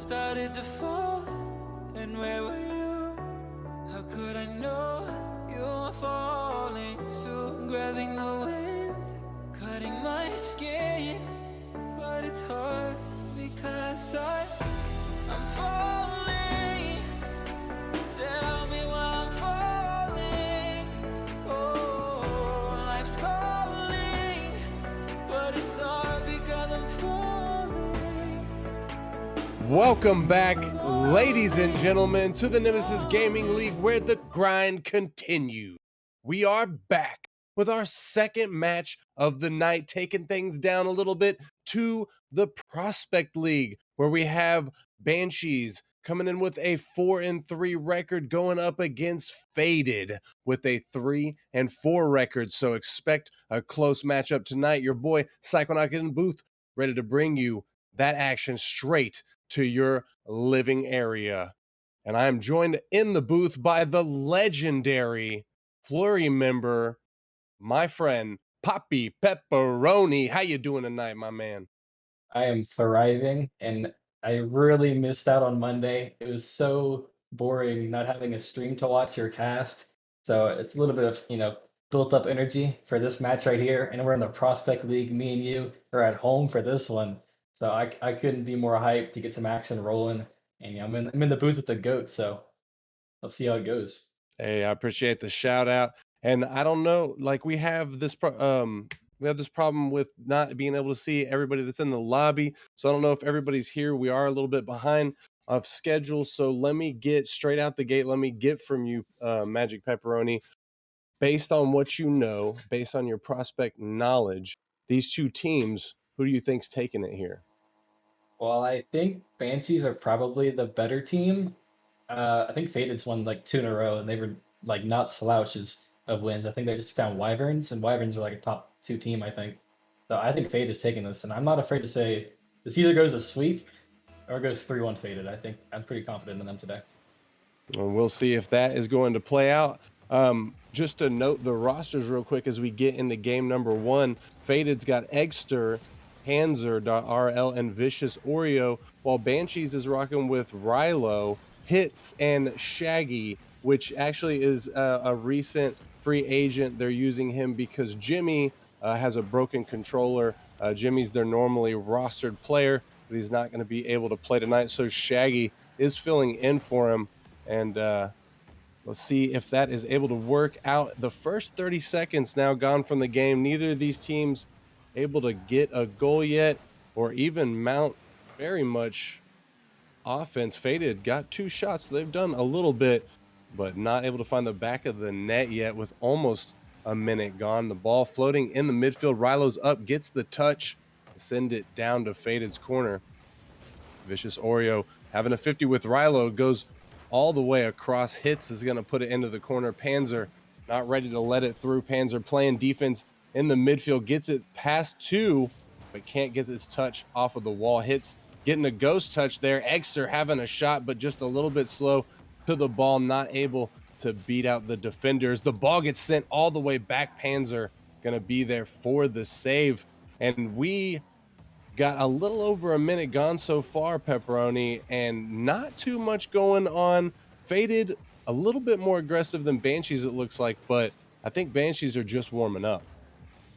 started to fall, and where were you? How could I know you were falling too? Grabbing the wind, cutting my skin, but it's hard because I'm falling. Tell me why I'm falling. Oh, life's calling, but it's hard because I'm falling. Welcome back, ladies and gentlemen, to the Nemesis Gaming League, where the grind continues. We are back with our second match of the night, taking things down a little bit to the Prospect League, where we have Banshees coming in with a 4-3 record, going up against Faded with a 3-4 record. So expect a close matchup tonight. Your boy Psychonaut in the booth, ready to bring you that action straight to your living area. And I am joined in the booth by the legendary Flurry member, my friend Poppy Pepperoni. How you doing tonight, my man? I am thriving, and I really missed out on Monday. It was so boring not having a stream to watch or cast. So it's a little bit of, built up energy for this match right here. And we're in the Prospect League. Me and you are at home for this one. So I couldn't be more hyped to get some action rolling. And I'm in the booth with the GOAT, so let's see how it goes. Hey, I appreciate the shout out. And I don't know, like we have this problem with not being able to see everybody that's in the lobby. So I don't know if everybody's here. We are a little bit behind of schedule. So let me get straight out the gate. Let me get from you, Magic Pepperoni, based on what you know, based on your prospect knowledge, these two teams, who do you think's taking it here? Well, I think Banshees are probably the better team. I think Faded's won like two in a row, and they were like not slouches of wins. I think they just found Wyverns, and Wyverns are like a top two team, I think. So I think Fade is taking this, and I'm not afraid to say this either goes a sweep or goes 3-1 Faded. I think I'm pretty confident in them today. And we'll see if that is going to play out. Just to note the rosters real quick as we get into game number one. Faded's got Eggster, Hanser.rl, and Vicious Oreo, while Banshees is rocking with Rilo, Hits, and Shaggy, which actually is a recent free agent. They're using him because Jimmy has a broken controller. Jimmy's their normally rostered player, but he's not going to be able to play tonight, so Shaggy is filling in for him. And let's see if that is able to work out. The first 30 seconds now gone from the game. Neither of these teams able to get a goal yet or even mount very much offense. Faded got two shots. So they've done a little bit, but not able to find the back of the net yet with almost a minute gone. The ball floating in the midfield. Rilo's up, gets the touch, send it down to Faded's corner. Vicious Oreo having a 50 with Rilo, goes all the way across. Hits is going to put it into the corner. Panzer not ready to let it through. Panzer playing defense in the midfield, gets it past two, but can't get this touch off of the wall. Hits getting a ghost touch there. Eggster having a shot, but just a little bit slow to the ball, not able to beat out the defenders. The ball gets sent all the way back. Panzer going to be there for the save. And we got a little over a minute gone so far, Pepperoni, and not too much going on. Faded a little bit more aggressive than Banshees, it looks like, but I think Banshees are just warming up.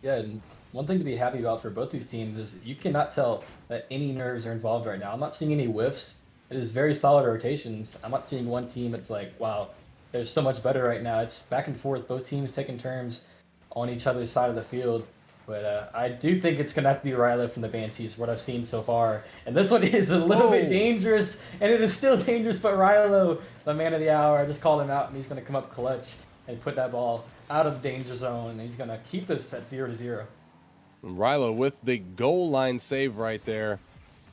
Yeah, and one thing to be happy about for both these teams is you cannot tell that any nerves are involved right now. I'm not seeing any whiffs. It is very solid rotations. I'm not seeing one team it's like, wow, they're so much better right now. It's back and forth, both teams taking turns on each other's side of the field. But I do think it's going to have to be Rilo from the Banshees, what I've seen so far. And this one is a little bit dangerous, and it is still dangerous, but Rilo, the man of the hour, I just called him out, and he's going to come up clutch and put that ball out of the danger zone, and he's going to keep this at 0-0. Rilo with the goal line save right there.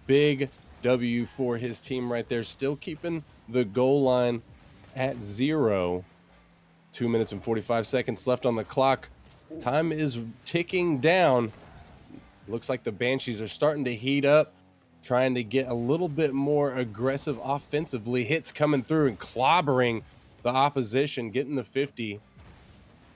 Big W for his team right there. Still keeping the goal line at 0. 2 minutes and 45 seconds left on the clock. Time is ticking down. Looks like the Banshees are starting to heat up, trying to get a little bit more aggressive offensively. Hits coming through and clobbering the opposition, getting the 50.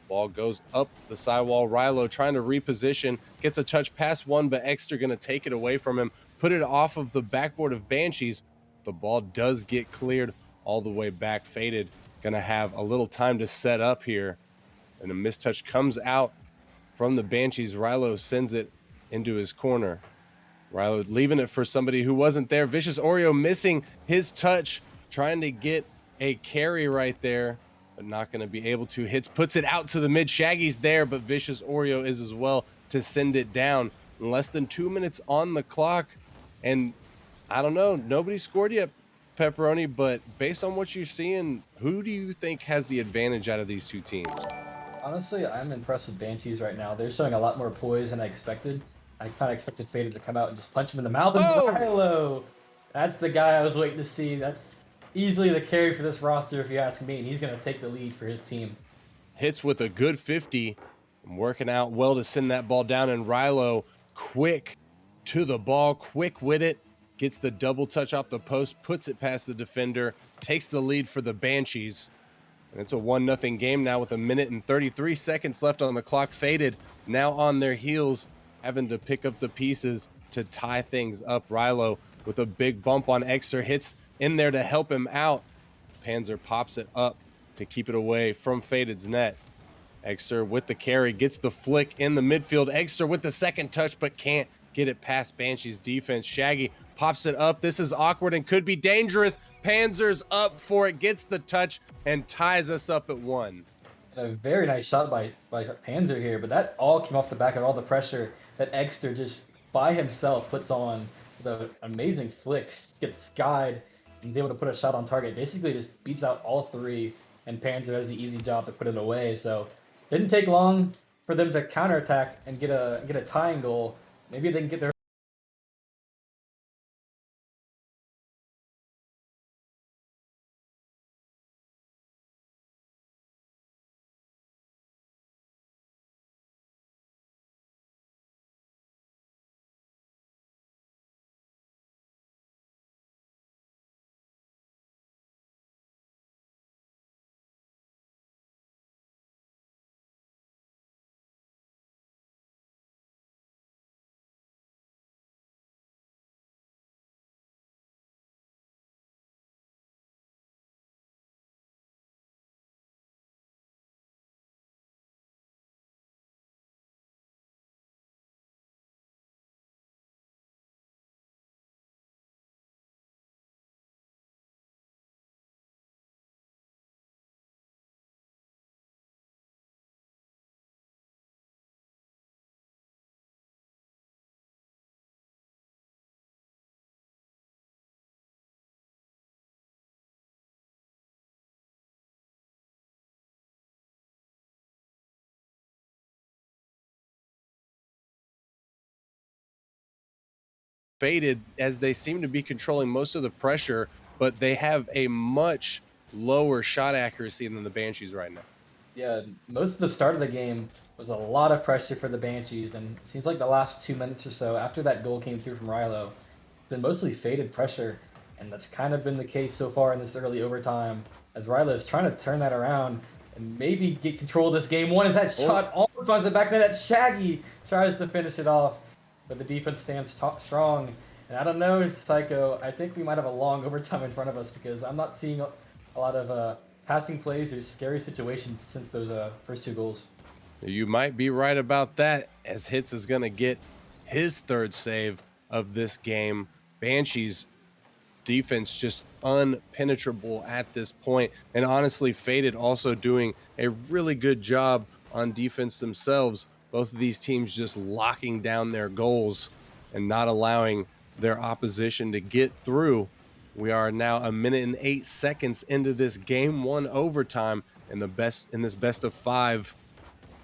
Ball goes up the sidewall. Rilo trying to reposition, gets a touch past one, but Eggster going to take it away from him, put it off of the backboard of Banshees. The ball does get cleared all the way back. Faded going to have a little time to set up here. And a mistouch comes out from the Banshees. Rilo sends it into his corner. Rilo leaving it for somebody who wasn't there. Vicious Oreo missing his touch, trying to get a carry right there, but not going to be able to. Hits, puts it out to the mid. Shaggy's there, but Vicious Oreo is as well to send it down. In less than 2 minutes on the clock. And I don't know, nobody scored yet, Pepperoni, but based on what you're seeing, who do you think has the advantage out of these two teams? Honestly, I'm impressed with Banshees right now. They're showing a lot more poise than I expected. I kind of expected Faded to come out and just punch him in the mouth. And Rilo! That's the guy I was waiting to see. That's easily the carry for this roster, if you ask me, and he's going to take the lead for his team. Hits with a good 50. Working out well to send that ball down, and Rilo quick to the ball, quick with it. Gets the double touch off the post, puts it past the defender, takes the lead for the Banshees. And it's a 1-0 game now with 1 minute and 33 seconds left on the clock. Faded now on their heels, having to pick up the pieces to tie things up. Rilo with a big bump on Exter, hits in there to help him out. Panzer pops it up to keep it away from Faded's net. Exter with the carry, gets the flick in the midfield. Exter with the second touch, but can't get it past Banshee's defense. Shaggy pops it up. This is awkward and could be dangerous. Panzer's up for it, gets the touch, and ties us up at 1. A very nice shot by Panzer here, but that all came off the back of all the pressure that Exter just by himself puts on with an amazing flick, gets skied, and is able to put a shot on target. Basically just beats out all three, and Panzer has the easy job to put it away. So didn't take long for them to counterattack and get a tying goal. Maybe they can get their Faded as they seem to be controlling most of the pressure, but they have a much lower shot accuracy than the Banshees right now. Yeah, most of the start of the game was a lot of pressure for the Banshees, and it seems like the last 2 minutes or so after that goal came through from Rilo, it's been mostly Faded pressure, and that's kind of been the case so far in this early overtime, as Rilo is trying to turn that around and maybe get control of this game. One is that shot almost finds it back there. That Shaggy tries to finish it off, but the defense stands strong. And I don't know, Psycho, I think we might have a long overtime in front of us because I'm not seeing a lot of passing plays or scary situations since those first 2 goals. You might be right about that, as Hits is going to get his 3rd save of this game. Banshees defense just unpenetrable at this point, and honestly Faded also doing a really good job on defense themselves. Both of these teams just locking down their goals and not allowing their opposition to get through. We are now 1 minute and 8 seconds into this game 1 overtime in this best of 5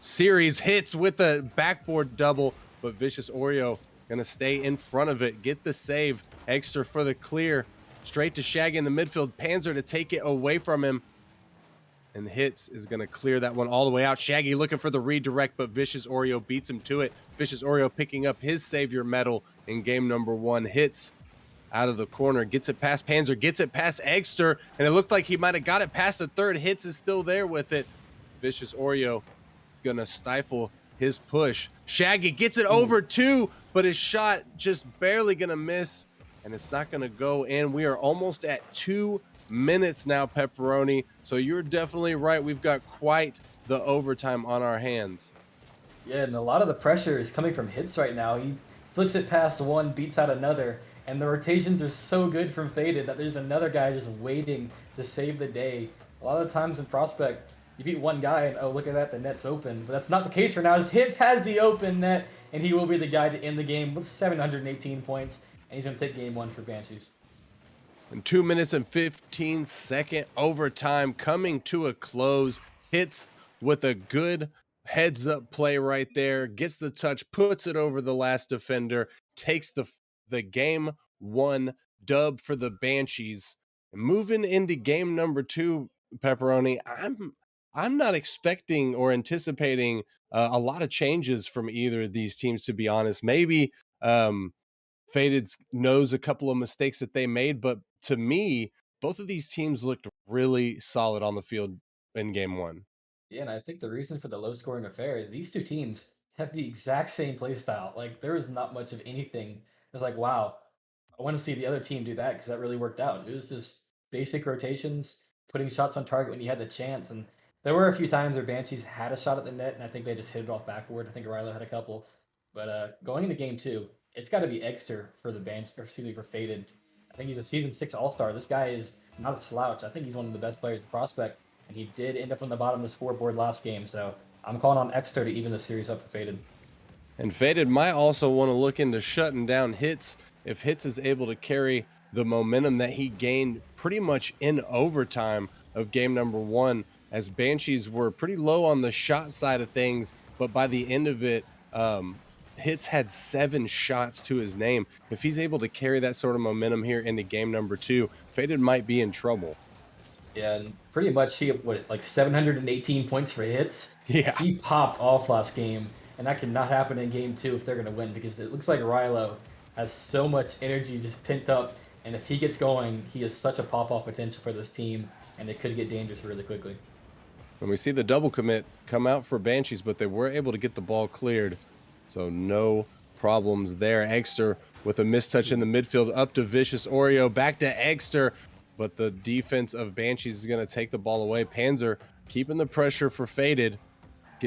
series. Hits with the backboard double, but Vicious Oreo gonna stay in front of it, get the save. Extra for the clear, straight to Shaggy in the midfield. Panzer to take it away from him, and Hits is gonna clear that one all the way out. Shaggy looking for the redirect, but Vicious Oreo beats him to it. Vicious Oreo picking up his savior medal in game number 1. Hits out of the corner, gets it past Panzer, gets it past Exter, and it looked like he might have got it past the third. Hits is still there with it. Vicious Oreo gonna stifle his push. Shaggy gets it over 2, but his shot just barely gonna miss. and it's not going to go in. We are almost at 2 minutes now, Pepperoni. So you're definitely right. We've got quite the overtime on our hands. Yeah, and a lot of the pressure is coming from hits right now. He flicks it past one, beats out another, and the rotations are so good from Faded that there's another guy just waiting to save the day. A lot of the times in Prospect, you beat one guy and oh look at that, the net's open. But that's not the case for now. Hits has the open net, and he will be the guy to end the game with 718 points, and he's gonna take game one for Banshees. And 2 minutes and 15-second overtime coming to a close. Hits with a good heads up play right there. Gets the touch, puts it over the last defender, takes the game one dub for the Banshees. And moving into game number 2, Pepperoni, I'm not expecting or anticipating a lot of changes from either of these teams, to be honest. Maybe Faded knows a couple of mistakes that they made, but to me, both of these teams looked really solid on the field in game one. Yeah, and I think the reason for the low scoring affair is these two teams have the exact same play style. Like there is not much of anything. It's like, wow, I want to see the other team do that because that really worked out. It was just basic rotations, putting shots on target when you had the chance. And there were a few times where Banshees had a shot at the net, and I think they just hit it off backboard. I think Rilo had a couple. But going into game two, it's got to be Exter for the or excuse me, for Faded. I think he's a season 6 All Star. This guy is not a slouch. I think he's one of the best players in prospect, and he did end up on the bottom of the scoreboard last game. So I'm calling on Exter to even the series up for Faded. And Faded might also want to look into shutting down Hits if Hits is able to carry the momentum that he gained pretty much in overtime of game number 1, as Banshees were pretty low on the shot side of things, but by the end of it, Hits had 7 shots to his name. If he's able to carry that sort of momentum here into game number 2, Faded might be in trouble. Yeah, and pretty much he like 718 points for Hits. Yeah. He popped off last game, and that cannot happen in game 2 if they're gonna win because it looks like Rilo has so much energy just pent up, and if he gets going, he has such a pop off potential for this team, and it could get dangerous really quickly. And we see the double commit come out for Banshees, but they were able to get the ball cleared. So no problems there. Exter with a mistouch in the midfield up to Vicious Oreo. Back to Exter, but the defense of Banshees is going to take the ball away. Panzer keeping the pressure for Faded.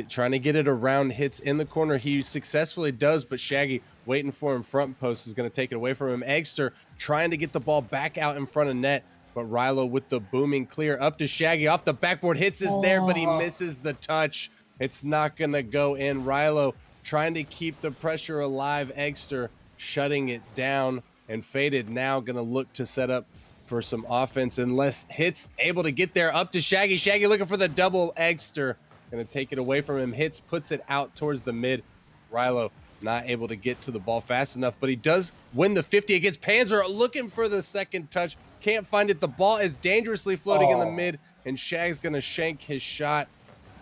Trying to get it around Hits in the corner. He successfully does, but Shaggy waiting for him front post is going to take it away from him. Exter trying to get the ball back out in front of net, but Rilo with the booming clear up to Shaggy off the backboard. Hits is there, but he misses the touch. It's not going to go in. Rilo trying to keep the pressure alive. Exter shutting it down, and Faded now going to look to set up for some offense unless Hits able to get there up to Shaggy. Shaggy looking for the double. Exter going to take it away from him. Hits puts it out towards the mid. Rilo not able to get to the ball fast enough, but he does win the 50 against Panzer, looking for the second touch. Can't find it. The ball is dangerously floating in the mid, and Shag's going to shank his shot.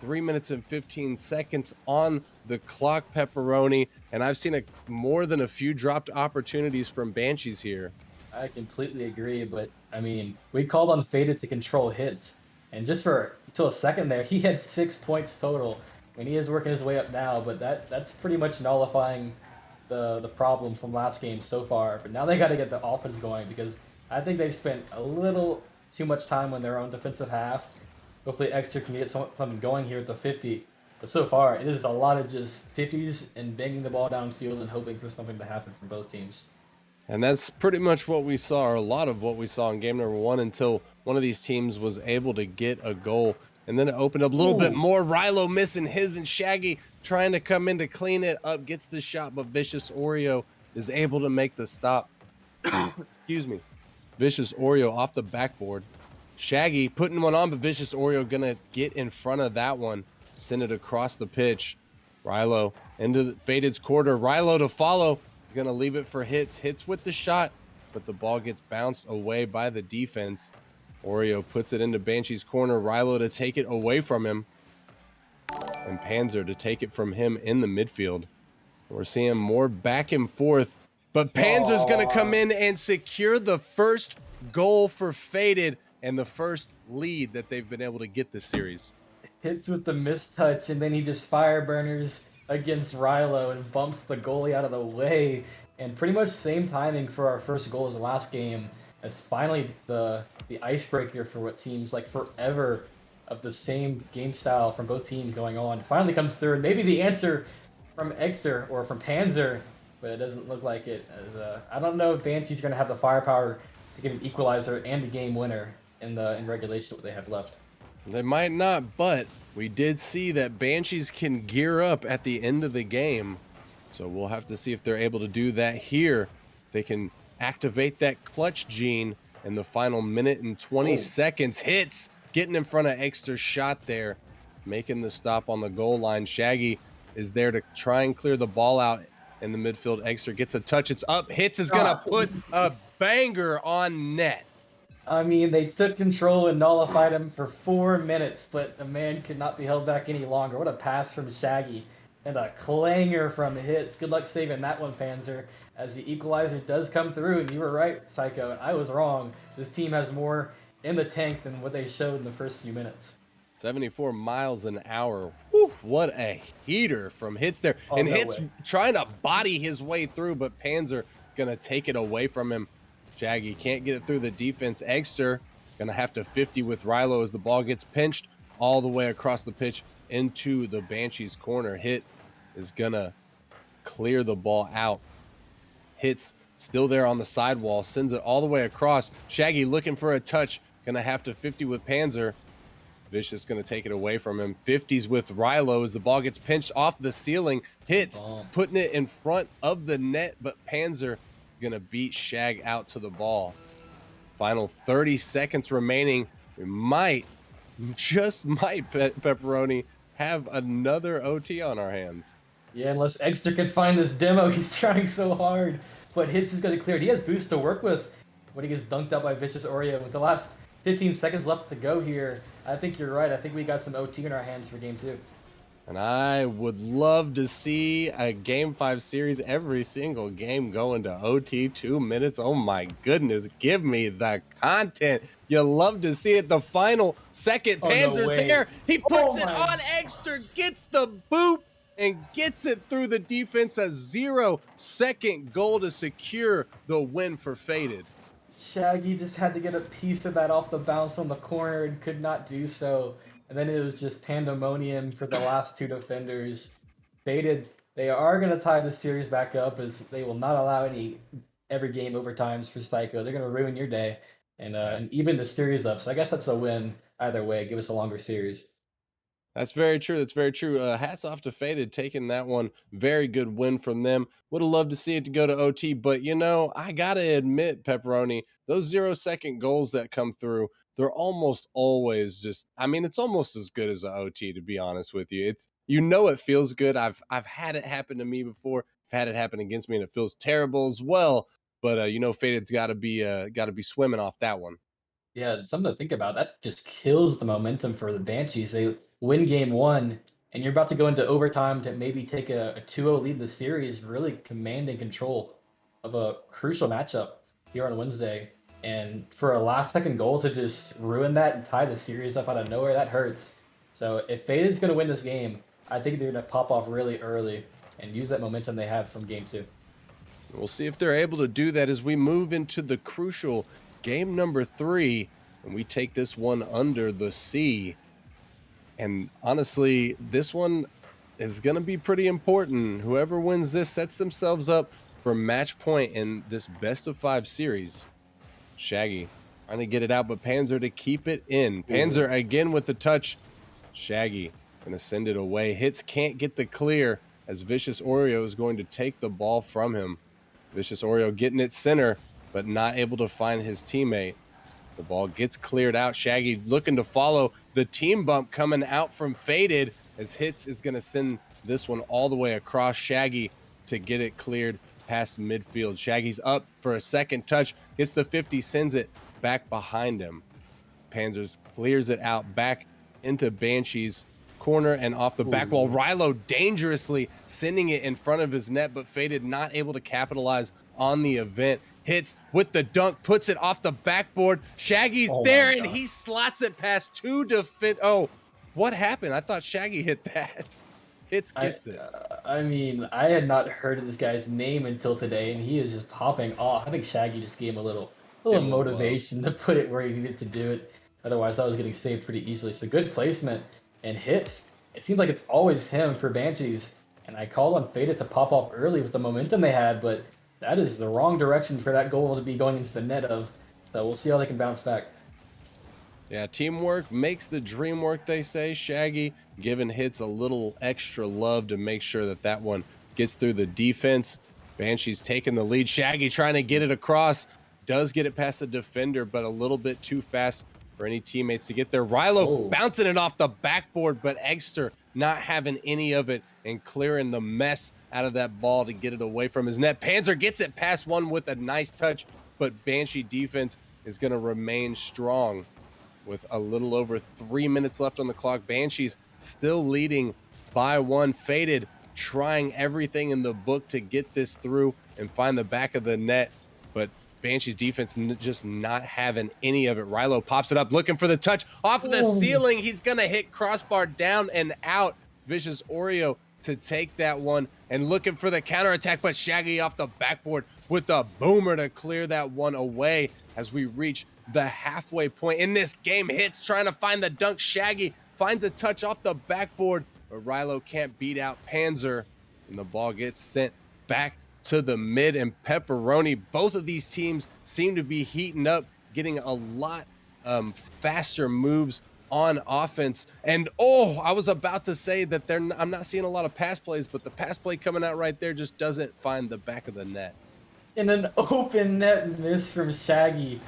3 minutes and 15 seconds on the clock, Pepperoni, and I've seen more than a few dropped opportunities from Banshees here. I completely agree, but I mean, we called on Faded to control Hits, and just for until a second there, he had 6 points total. I mean, he is working his way up now, but that's pretty much nullifying the problem from last game so far. But now they got to get the offense going because I think they've spent a little too much time on their own defensive half. Hopefully Exter can get something going here at the 50. But so far, it is a lot of just 50s and banging the ball downfield and hoping for something to happen from both teams. And that's pretty much what we saw, or a lot of what we saw in game number 1, until one of these teams was able to get a goal. And then it opened up a little bit more. Rilo missing his, and Shaggy trying to come in to clean it up. Gets the shot, but Vicious Oreo is able to make the stop. Excuse me. Vicious Oreo off the backboard. Shaggy putting one on, but Vicious Oreo gonna get in front of that one, send it across the pitch. Rilo into the Faded's quarter. Rilo to follow. He's gonna leave it for Hits. Hits with the shot, but the ball gets bounced away by the defense. Oreo puts it into Banshee's corner. Rilo to take it away from him, and Panzer to take it from him in the midfield. We're seeing more back and forth, but Panzer's gonna come in and secure the first goal for Faded and the first lead that they've been able to get this series. Hits with the mistouch, and then he just fire burners against Rilo and bumps the goalie out of the way. and pretty much same timing for our first goal as the last game, as finally the icebreaker for what seems like forever of the same game style from both teams going on finally comes through. And maybe the answer from Exter or from Panzer, but it doesn't look like it. As I don't know if Banshee's going to have the firepower to get an equalizer and a game winner in regulation what they have left. They might not, but we did see that Banshees can gear up at the end of the game. So we'll have to see if they're able to do that here. They can activate that clutch gene in the final minute and 20 seconds. Hits, getting in front of Exter's shot there, making the stop on the goal line. Shaggy is there to try and clear the ball out in the midfield. Exter gets a touch. It's up. Hits is going to put a banger on net. I mean, they took control and nullified him for 4 minutes, but the man could not be held back any longer. What a pass from Shaggy and a clanger from Hits. Good luck saving that one, Panzer, as the equalizer does come through. And you were right, Psycho, and I was wrong. This team has more in the tank than what they showed in the first few minutes. 74 miles an hour. Whew, what a heater from Hits there. And no Hits way. trying to body his way through, but Panzer going to take it away from him. Shaggy can't get it through the defense. Exter going to have to 50 with Rilo as the ball gets pinched all the way across the pitch into the Banshees corner. Hit is going to clear the ball out. Hits still there on the sidewall, sends it all the way across. Shaggy looking for a touch, going to have to 50 with Panzer. Vicious going to take it away from him. 50s with Rilo as the ball gets pinched off the ceiling. Hits, putting it in front of the net, but Panzer going to beat Shag out to the ball. Final 30 seconds remaining. We might, just might, Pepperoni, have another OT on our hands. Yeah, unless Exter can find this demo, he's trying so hard. But Hits is going to clear it. He has boost to work with when he gets dunked out by Vicious Oreo. With the last 15 seconds left to go here, I think you're right. I think we got some OT in our hands for game 2. And I would love to see a Game 5 series, every single game going to OT 2 minutes. Oh my goodness, give me the content. You love to see it. The final second, Panzer's there. He puts it on Exter, gets the boot, and gets it through the defense. A 0-second goal to secure the win for Faded. Shaggy just had to get a piece of that off the bounce on the corner and could not do so. And then it was just pandemonium for the last 2 defenders. Faded, they are going to tie the series back up as they will not allow any every game overtimes for Psycho. They're going to ruin your day and even the series up. So I guess that's a win either way. Give us a longer series. That's very true. That's very true. Hats off to Faded taking that one. Very good win from them. Would have loved to see it to go to OT, but you know, I gotta admit, Pepperoni, those 0-second goals that come through, they're almost always just. I mean, it's almost as good as an OT, to be honest with you. It's it feels good. I've had it happen to me before. I've had it happen against me, and it feels terrible as well. But Faded's got to be swimming off that one. Yeah, something to think about. That just kills the momentum for the Banshees. They win game 1, and you're about to go into overtime to maybe take a 2-0 lead in the series, really commanding control of a crucial matchup here on Wednesday. And for a last-second goal to just ruin that and tie the series up out of nowhere, that hurts. So if Faded's going to win this game, I think they're going to pop off really early and use that momentum they have from game 2. We'll see if they're able to do that as we move into the crucial game number 3, and we take this one under the sea. And honestly, this one is going to be pretty important. Whoever wins this sets themselves up for match point in this best-of-5 series. Shaggy trying to get it out, but Panzer to keep it in. Panzer again with the touch. Shaggy going to send it away. Hits can't get the clear as Vicious Oreo is going to take the ball from him. Vicious Oreo getting it center, but not able to find his teammate. The ball gets cleared out. Shaggy looking to follow. The team bump coming out from Faded as Hits is going to send this one all the way across. Shaggy to get it cleared past midfield. Shaggy's up for a second touch. Gets the 50, sends it back behind him. Panzers clears it out back into Banshee's corner and off the back wall. Rilo dangerously sending it in front of his net, but Faded not able to capitalize on the event. Hits with the dunk, puts it off the backboard. Shaggy's there, and he slots it past 2 defenders. Oh, what happened? I thought Shaggy hit that. Hits gets it. I mean, I had not heard of this guy's name until today, and he is just popping off. I think Shaggy just gave him a little Demo love. motivation to put it where he needed to do it. Otherwise, that was getting saved pretty easily. So good placement and hits. It seems like it's always him for Banshees. And I called on Faded to pop off early with the momentum they had, but that is the wrong direction for that goal to be going into the net of. So we'll see how they can bounce back. Yeah, teamwork makes the dream work, they say. Shaggy giving hits a little extra love to make sure that that one gets through the defense. Banshee's taking the lead. Shaggy trying to get it across. Does get it past the defender, but a little bit too fast for any teammates to get there. Rilo Oh, bouncing it off the backboard, but Eggster not having any of it and clearing the mess out of that ball to get it away from his net. Panzer gets it past one with a nice touch, but Banshee defense is going to remain strong. With a little over 3 minutes left on the clock, Banshees still leading by one. Faded trying everything in the book to get this through and find the back of the net, but Banshees defense just not having any of it. Rilo pops it up, looking for the touch off the ceiling. He's gonna hit crossbar down and out. Vicious Oreo to take that one and looking for the counterattack, but Shaggy off the backboard with a boomer to clear that one away as we reach the halfway point in this game. Hits trying to find the dunk. Shaggy finds a touch off the backboard, but Rilo can't beat out Panzer, and the ball gets sent back to the mid. And Pepperoni, both of these teams seem to be heating up, getting a lot faster moves on offense. And I was about to say that I'm not seeing a lot of pass plays, but the pass play coming out right there just doesn't find the back of the net. and an open net miss from Shaggy.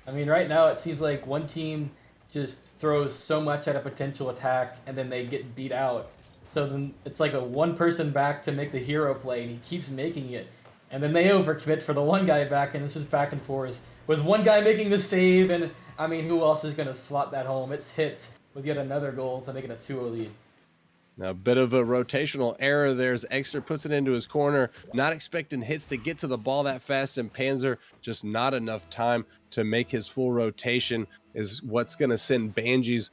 I mean, right now it seems like one team just throws so much at a potential attack and then they get beat out. So then it's like a one person back to make the hero play and he keeps making it. And then they overcommit for the one guy back and this is back and forth. Was one guy making the save and I mean, who else is going to slot that home? It's hits with yet another goal to make it a 2-0 lead. Now, a bit of a rotational error there as Exter puts it into his corner, not expecting hits to get to the ball that fast, and Panzer just not enough time to make his full rotation is what's going to send Banshees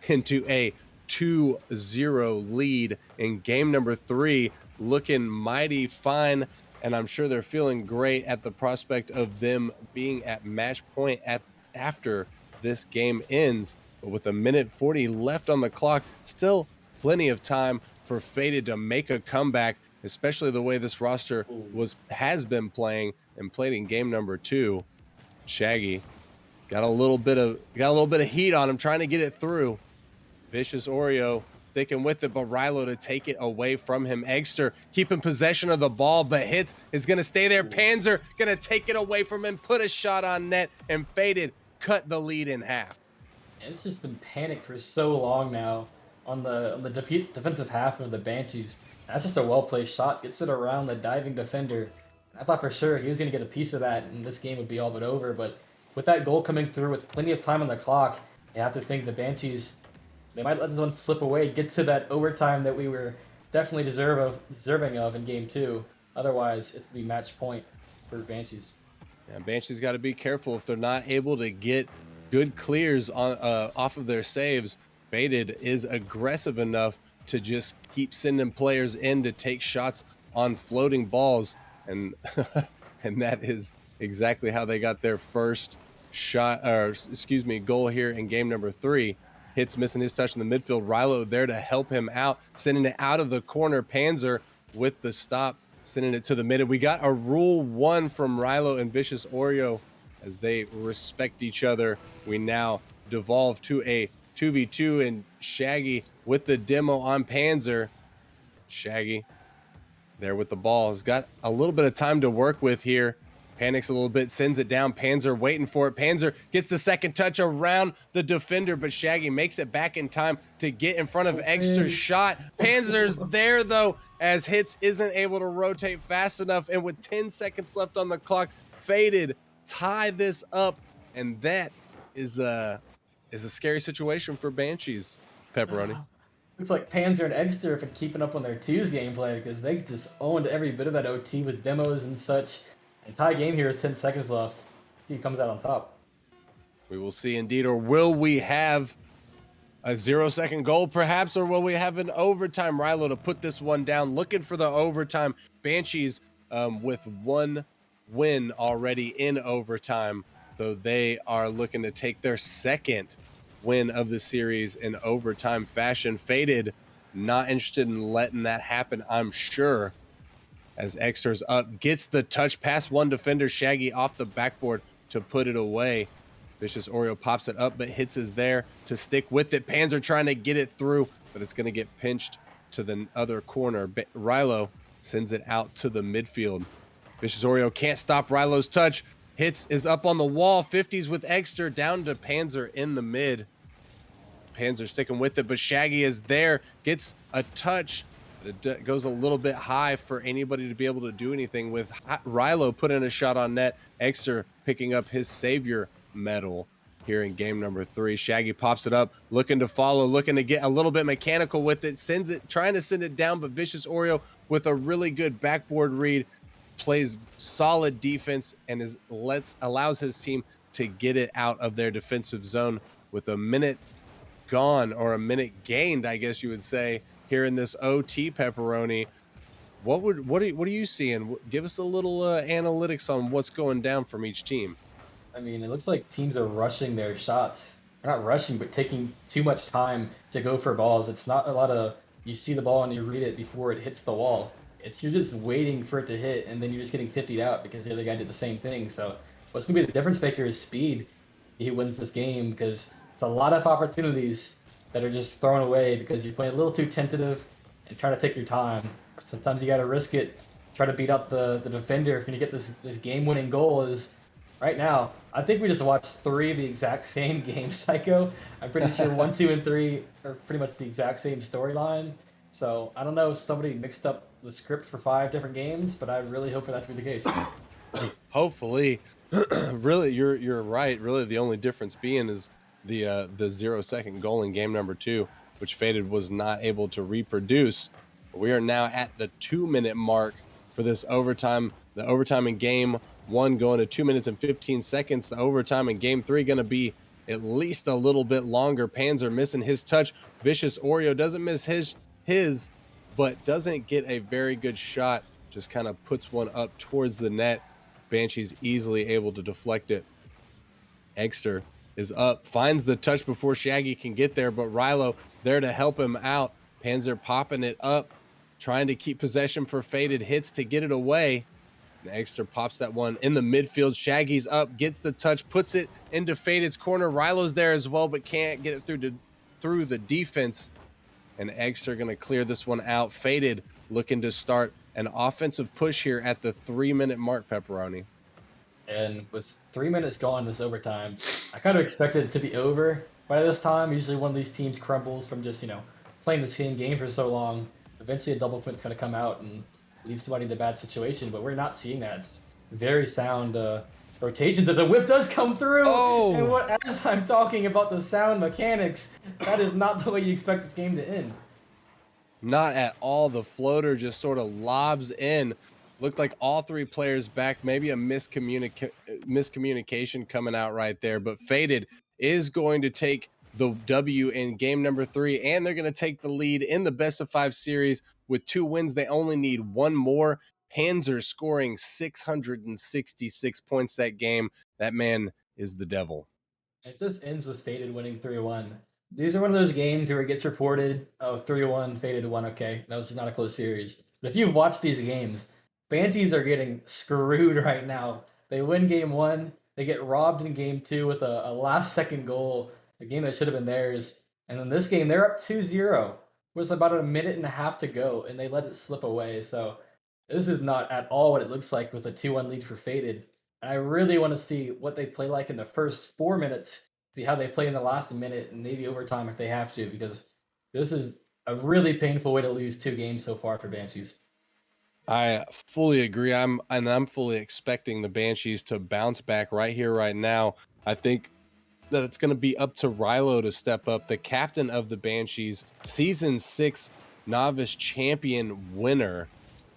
into a 2-0 lead in game number 3, looking mighty fine, and I'm sure they're feeling great at the prospect of them being at match point after this game ends. But with 1:40 left on the clock, still plenty of time for Faded to make a comeback, especially the way this roster has been playing and played in game number 2. Shaggy got a little bit of heat on him, trying to get it through. Vicious Oreo sticking with it, but Rilo to take it away from him. Eggster keeping possession of the ball, but hits is going to stay there. Panzer going to take it away from him, put a shot on net, and Faded cut the lead in half. And it's just been panic for so long now on the defensive half of the Banshees. That's just a well-placed shot. Gets it around the diving defender. I thought for sure he was going to get a piece of that and this game would be all but over. But with that goal coming through with plenty of time on the clock, you have to think the Banshees, they might let this one slip away, get to that overtime that we were definitely deserving of in game 2. Otherwise, it's going to be match point for Banshees. Yeah, Banshee's got to be careful if they're not able to get good clears on off of their saves. Faded is aggressive enough to just keep sending players in to take shots on floating balls, and and that is exactly how they got their first goal here in game number 3. Hits missing his touch in the midfield. Rilo there to help him out, sending it out of the corner. Panzer with the stop, sending it to the mid. We got a rule 1 from Rilo and Vicious Oreo as they respect each other. We now devolve to a 2v2, and Shaggy with the demo on Panzer. Shaggy there with the ball. Has got a little bit of time to work with here. Panics a little bit, sends it down. Panzer waiting for it. Panzer gets the second touch around the defender, but Shaggy makes it back in time to get in front of Extra's shot. Panzer's there, though, as Hits isn't able to rotate fast enough, and with 10 seconds left on the clock, Faded tie this up, and that is a scary situation for Banshees. Pepperoni. Looks like Panzer and Eggster have been keeping up on their 2's gameplay because they just owned every bit of that OT with demos and such. And tie game here is 10 seconds left. See who comes out on top. We will see indeed, or will we have A 0-second goal, perhaps, or will we have an overtime? Rilo to put this one down, looking for the overtime. Banshees with one win already in overtime, so they are looking to take their second win of the series in overtime fashion. Faded, not interested in letting that happen, I'm sure. As Extra's up, gets the touch past one defender, Shaggy off the backboard to put it away. Vicious Oreo pops it up, but hits is there to stick with it. Panzer trying to get it through, but it's going to get pinched to the other corner. Rilo sends it out to the midfield. Vicious Oreo can't stop Rilo's touch. Hits is up on the wall. 50s with Extra down to Panzer in the mid. Panzer sticking with it, but Shaggy is there. Gets a touch. It goes a little bit high for anybody to be able to do anything with. Rilo putting a shot on net. Extra picking up his savior medal here in game number 3. Shaggy pops it up, looking to follow, looking to get a little bit mechanical with it, sends it, trying to send it down, but Vicious Oreo with a really good backboard read, plays solid defense and allows his team to get it out of their defensive zone with a minute gone, or a minute gained, I guess you would say, here in this OT. Pepperoni. What are you seeing? Give us a little analytics on what's going down from each team. I mean, it looks like teams are rushing their shots. They're not rushing, but taking too much time to go for balls. It's not a lot of you see the ball and you read it before it hits the wall. It's you're just waiting for it to hit, and then you're just getting 50'd out because the other guy did the same thing. So what's gonna be the difference maker is speed. He wins this game because it's a lot of opportunities that are just thrown away because you're playing a little too tentative and trying to take your time. Sometimes you got to risk it, try to beat out the defender if you're going to get this game-winning goal. Is right now, I think we just watched 3 of the exact same games, Psycho. I'm pretty sure 1, 2, and 3 are pretty much the exact same storyline. So I don't know if somebody mixed up the script for 5 different games, but I really hope for that to be the case. Hopefully. Really, you're right. Really, the only difference being is the 0-second goal in game number 2, which Faded was not able to reproduce. We are now at the 2-minute mark for this overtime. The overtime in game 1 going to 2 minutes and 15 seconds. The overtime in game 3 going to be at least a little bit longer. Panzer missing his touch. Vicious Oreo doesn't miss his, but doesn't get a very good shot. Just kind of puts one up towards the net. Banshee's easily able to deflect it. Exter is up, finds the touch before Shaggy can get there, but Rilo there to help him out. Panzer popping it up, trying to keep possession for Faded, hits to get it away. And Exter pops that one in the midfield. Shaggy's up, gets the touch, puts it into Faded's corner. Rilo's there as well, but can't get it through the defense. And Exter going to clear this one out. Faded looking to start an offensive push here at the 3-minute mark, Pepperoni. And with 3 minutes gone this overtime, I kind of expected it to be over by this time. Usually one of these teams crumbles from just, playing the same game for so long. Eventually a double quint's going to come out and leave somebody in a bad situation, but we're not seeing that. It's very sound rotations as a whiff does come through. Oh! And as I'm talking about the sound mechanics, that is not the way you expect this game to end. Not at all. The floater just sort of lobs in. Looked like all 3 players back. Maybe a miscommunication coming out right there. But Faded is going to take the W in game number 3, and they're going to take the lead in the best of 5 series with 2 wins. They only need 1 more. Panzer scoring 666 points that game. That man is the devil. It just ends with Faded winning 3-1. These are one of those games where it gets reported, 3-1, Faded 1, okay, that was not a close series. But if you've watched these games, Banshees are getting screwed right now. They win game 1, they get robbed in game 2 with a last-second goal, a game that should have been theirs. And in this game, they're up 2-0 with about a minute and a half to go, and they let it slip away. So this is not at all what it looks like with a 2-1 lead for Faded. And I really want to see what they play like in the first 4 minutes, see how they play in the last minute, and maybe overtime if they have to, because this is a really painful way to lose 2 games so far for Banshees. I fully agree. I'm fully expecting the Banshees to bounce back right here, right now. I think that it's going to be up to Rilo to step up, the captain of the Banshees, season 6 novice champion winner.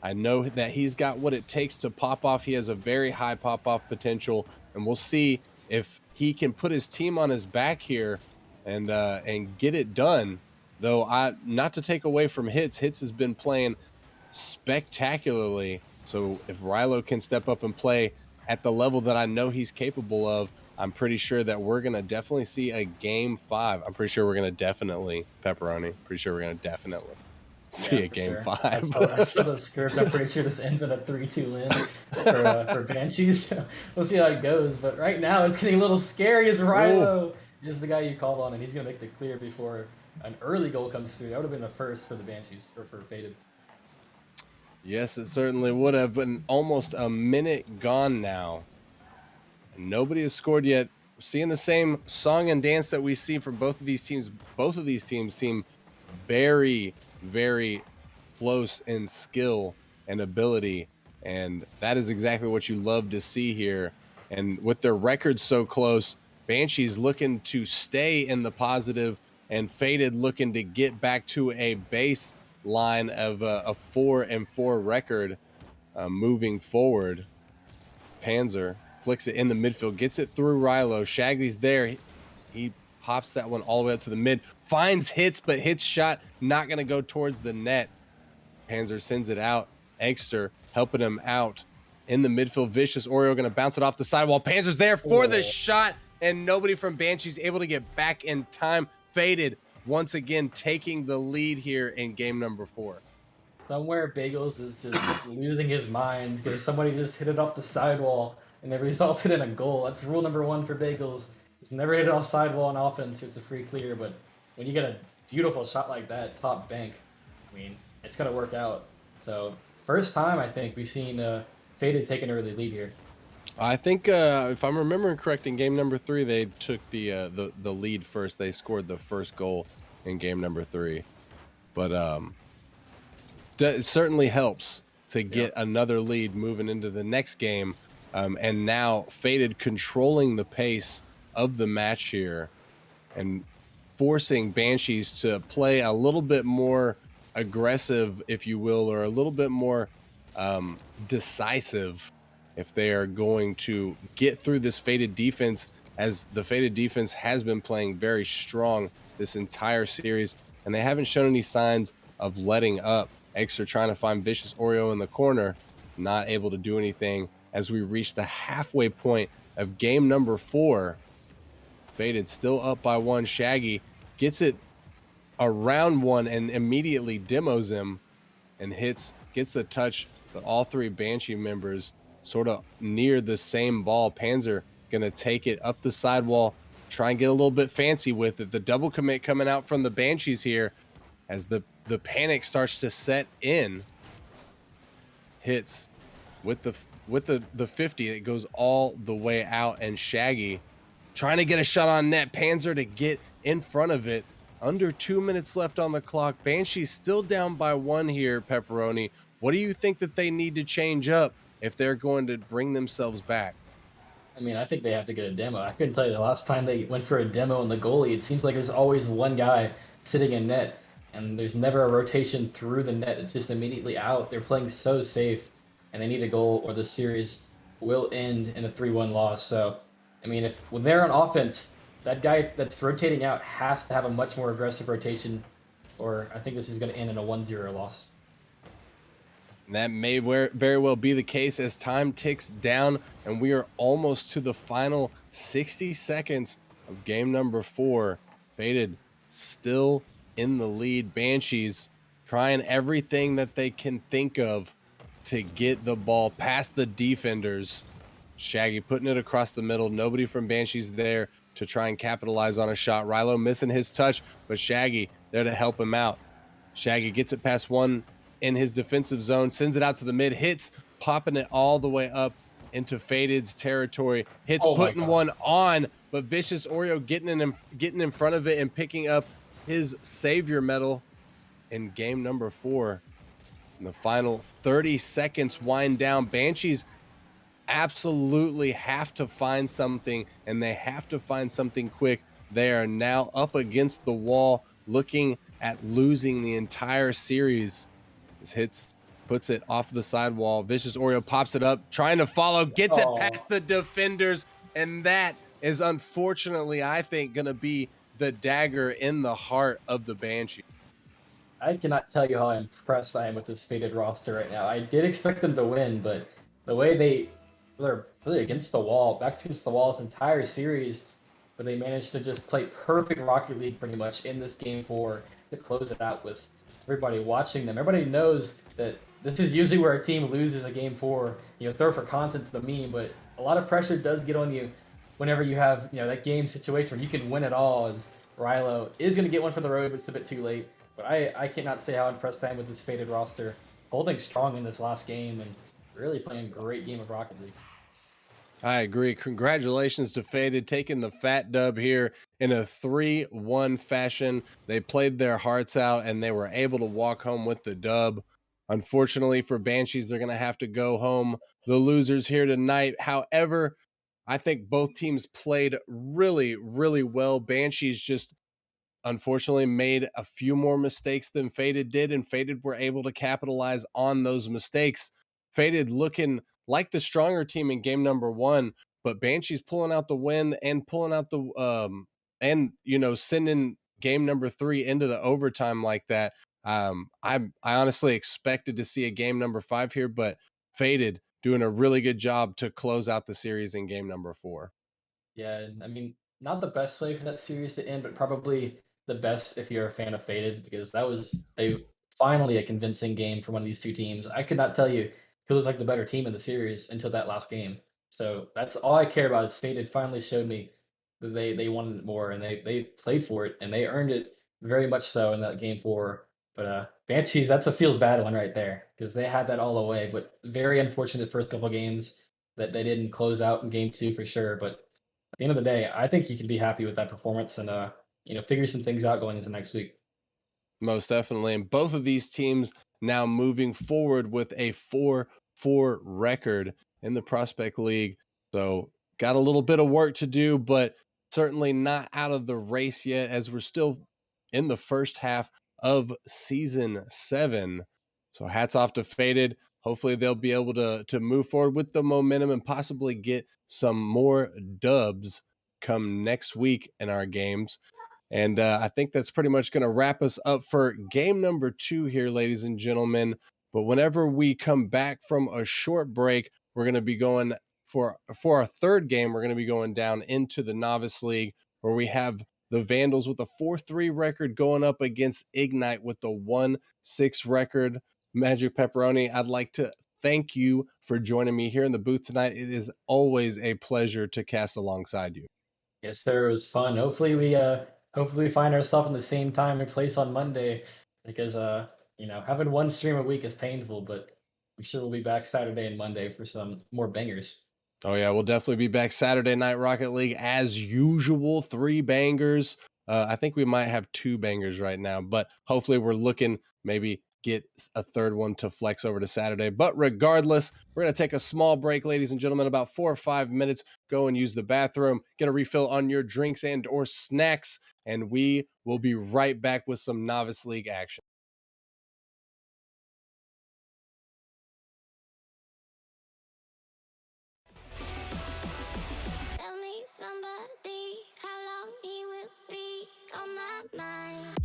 I know that he's got what it takes to pop off. He has a very high pop off potential, and we'll see if he can put his team on his back here and get it done. Though not to take away from Hits has been playing spectacularly. So if Rilo can step up and play at the level that I know he's capable of, I'm pretty sure that we're going to definitely see a game 5. I'm pretty sure we're going to definitely see Yeah, a for game sure. 5. I saw the script. I'm pretty sure this ends in a 3-2 win for Banshees. We'll see how it goes. But right now, it's getting a little scary as Rilo is the guy you called on, and he's going to make the clear before an early goal comes through. That would have been the first for the Banshees, or for Faded. Yes, it certainly would have been. Almost a minute gone now. And nobody has scored yet. We're seeing the same song and dance that we see from both of these teams. Both of these teams seem very, very close in skill and ability. And that is exactly what you love to see here. And with their records so close, Banshees looking to stay in the positive, and Faded looking to get back to a baseline of a 4-4 record moving forward. Panzer flicks it in the midfield, gets it through Rilo. Shaggy's there. He pops that one all the way up to the mid, finds Hits, but Hits shot not going to go towards the net. Panzer sends it out. Eggster helping him out in the midfield. Vicious Oreo going to bounce it off the sidewall. Panzer's there for the shot, and nobody from Banshee's able to get back in time. Faded once again taking the lead here in game number 4. Somewhere Bagels is just losing his mind because somebody just hit it off the sidewall and it resulted in a goal. That's rule number 1 for Bagels. Just never hit it off sidewall in offense. It's a free clear, but when you get a beautiful shot like that, top bank, I mean, it's gonna work out. So first time I think we've seen Faded take an early lead here. I think if I'm remembering correct, in game number 3, they took the lead first. They scored the first goal in game number 3, but it certainly helps to get another lead moving into the next game. And now Faded controlling the pace of the match here and forcing Banshees to play a little bit more aggressive, if you will, or a little bit more decisive if they are going to get through this Faded defense, as the Faded defense has been playing very strong this entire series, and they haven't shown any signs of letting up. Extra trying to find Vicious Oreo in the corner, not able to do anything as we reach the halfway point of game number 4. Faded still up by 1. Shaggy gets it around 1 and immediately demos him and gets the touch, but all 3 Banshee members sort of near the same ball. Panzer gonna take it up the sidewall, try and get a little bit fancy with it. The double commit coming out from the Banshees here as the panic starts to set in. Hits with the 50. It goes all the way out, and Shaggy trying to get a shot on net. Panzer to get in front of it. Under 2 minutes left on the clock. Banshee's still down by 1 here, Pepperoni. What do you think that they need to change up if they're going to bring themselves back? I mean, I think they have to get a demo. I couldn't tell you the last time they went for a demo in the goalie. It seems like there's always one guy sitting in net, and there's never a rotation through the net. It's just immediately out. They're playing so safe, and they need a goal, or the series will end in a 3-1 loss. So, I mean, when they're on offense, that guy that's rotating out has to have a much more aggressive rotation, or I think this is going to end in a 1-0 loss. And that may very well be the case as time ticks down, and we are almost to the final 60 seconds of game number 4. Faded still in the lead. Banshees trying everything that they can think of to get the ball past the defenders. Shaggy putting it across the middle. Nobody from Banshees there to try and capitalize on a shot. Rilo missing his touch, but Shaggy there to help him out. Shaggy gets it past 1 in his defensive zone, sends it out to the mid, Hits popping it all the way up into Faded's territory. Hits putting one on, but Vicious Oreo getting in front of it and picking up his savior medal in game number 4. In the final 30 seconds wind down, Banshees absolutely have to find something, and they have to find something quick. They are now up against the wall, looking at losing the entire series. As Hits puts it off the sidewall. Vicious Oreo pops it up, trying to follow, gets it past the defenders, and that is unfortunately, I think, going to be the dagger in the heart of the Banshee. I cannot tell you how impressed I am with this faded roster right now. I did expect them to win, but the way they're really against the wall, backs against the wall this entire series, but they managed to just play perfect Rocket League pretty much in this game 4 to close it out with everybody watching them. Everybody knows that this is usually where a team loses a game 4. Throw for content to the meme, but a lot of pressure does get on you whenever you have that game situation where you can win it all. As Rilo is going to get one for the road, but it's a bit too late. But I cannot say how impressed I am with this faded roster, holding strong in this last game and really playing a great game of Rocket League. I agree. Congratulations to Faded taking the fat dub here in a 3-1 fashion. They played their hearts out and they were able to walk home with the dub. Unfortunately for Banshees, they're going to have to go home the losers here tonight. However, I think both teams played really, really well. Banshees just unfortunately made a few more mistakes than Faded did, and Faded were able to capitalize on those mistakes. Faded looking like the stronger team in game number 1, but Banshees pulling out the win and pulling out the sending game number 3 into the overtime like that. I honestly expected to see a game number 5 here, but Faded doing a really good job to close out the series in game number 4. Yeah, I mean, not the best way for that series to end, but probably the best if you're a fan of Faded, because that was finally a convincing game for one of these two teams. I could not tell you who looked like the better team in the series until that last game. So that's all I care about is Faded finally showed me that they wanted it more, and they played for it and they earned it very much so in that game 4. But Banshees, that's a feels bad one right there because they had that all away. But very unfortunate first couple games that they didn't close out in game 2 for sure. But at the end of the day, I think you can be happy with that performance and figure some things out going into next week. Most definitely. And both of these teams now moving forward with a 4-4 record in the Prospect League. So got a little bit of work to do, but certainly not out of the race yet as we're still in the first half of season 7. So hats off to Faded. Hopefully they'll be able to move forward with the momentum and possibly get some more dubs come next week in our games. And I think that's pretty much going to wrap us up for game number 2 here, ladies and gentlemen. But whenever we come back from a short break, we're going to be going for our third game. We're going to be going down into the Novice League where we have the Vandals with a 4-3 record going up against Ignite with the 1-6 record. Magic Pepperoni, I'd like to thank you for joining me here in the booth tonight. It is always a pleasure to cast alongside you. Yes, sir. It was fun. Hopefully we find ourselves in the same time and place on Monday because having one stream a week is painful, but I'm sure we'll be back Saturday and Monday for some more bangers. Oh yeah, we'll definitely be back Saturday Night Rocket League as usual. 3 bangers. I think we might have 2 bangers right now, but hopefully we're looking maybe get a third one to flex over to Saturday. But regardless, we're going to take a small break, ladies and gentlemen, about 4 or 5 minutes. Go and use the bathroom, get a refill on your drinks and or snacks, and we will be right back with some Novice League action. Tell me somebody how long he will be on my mind.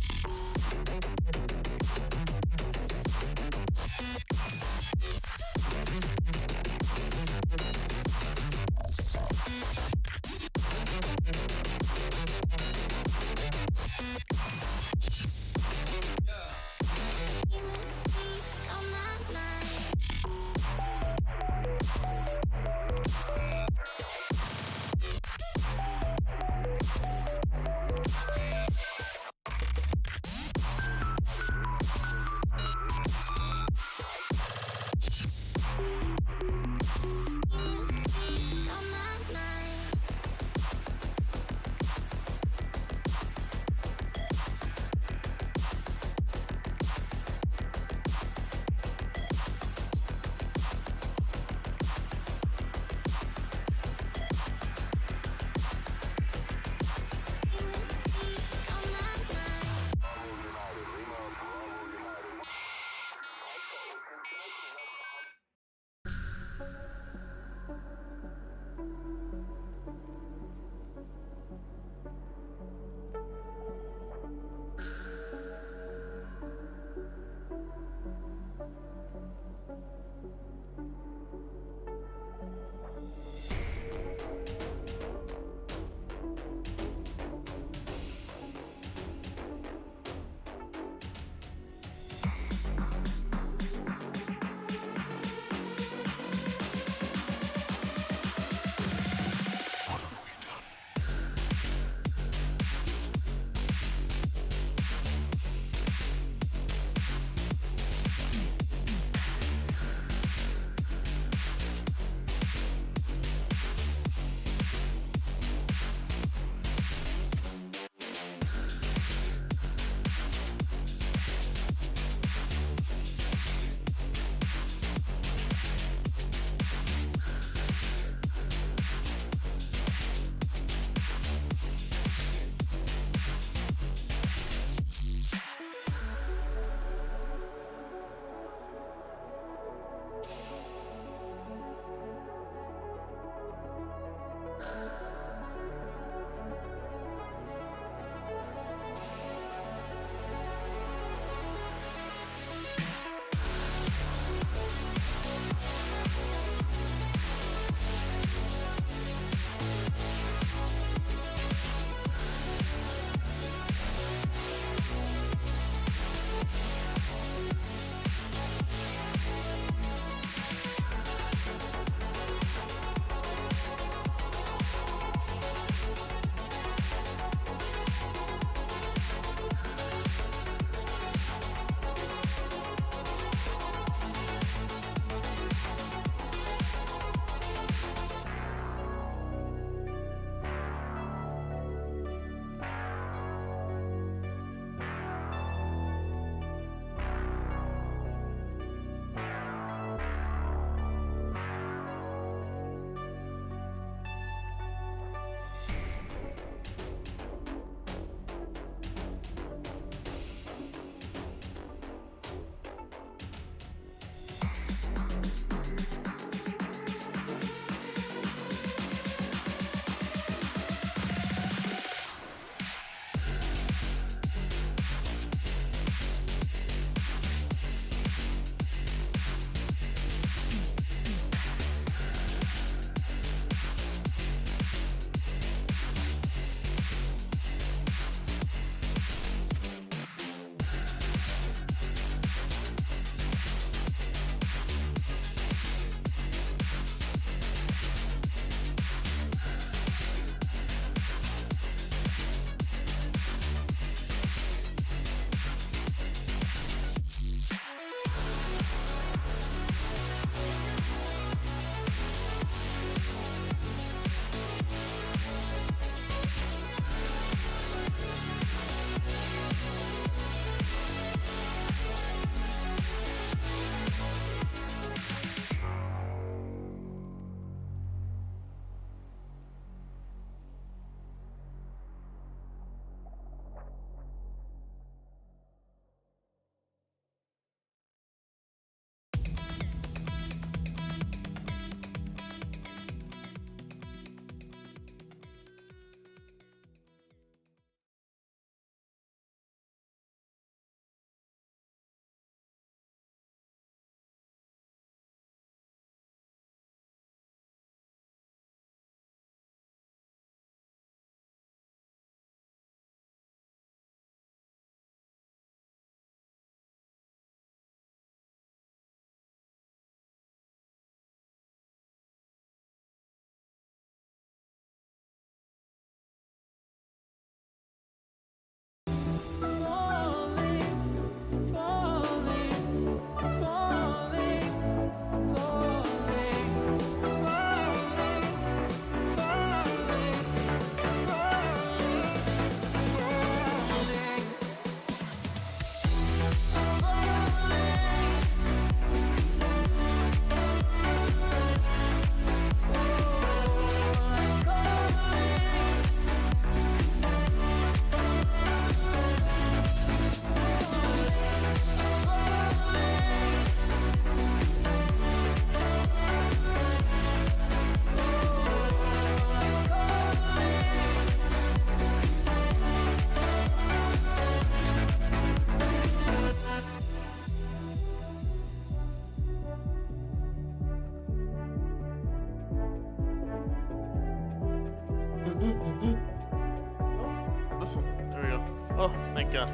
Oh, thank God.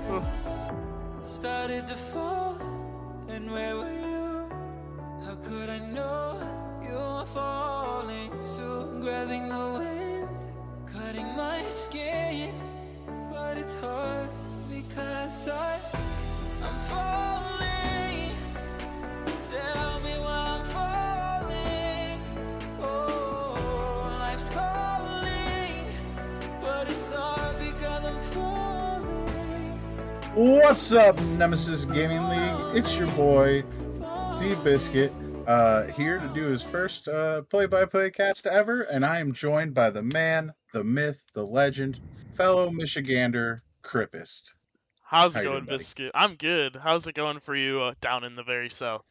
Oh. Started to fall, and where were you? How could I know you were falling too? Grabbing the wind, cutting my skin, but it's hard because I'm falling. Tell me why I'm falling. Oh, life's calling, but it's hard because I'm falling. What's up, Nemesis Gaming League? It's your boy, D-Biscuit, here to do his first play-by-play cast ever, and I am joined by the man, the myth, the legend, fellow Michigander, Crippist. How's How it you going, doing, buddy? Biscuit? I'm good. How's it going for you down in the very south?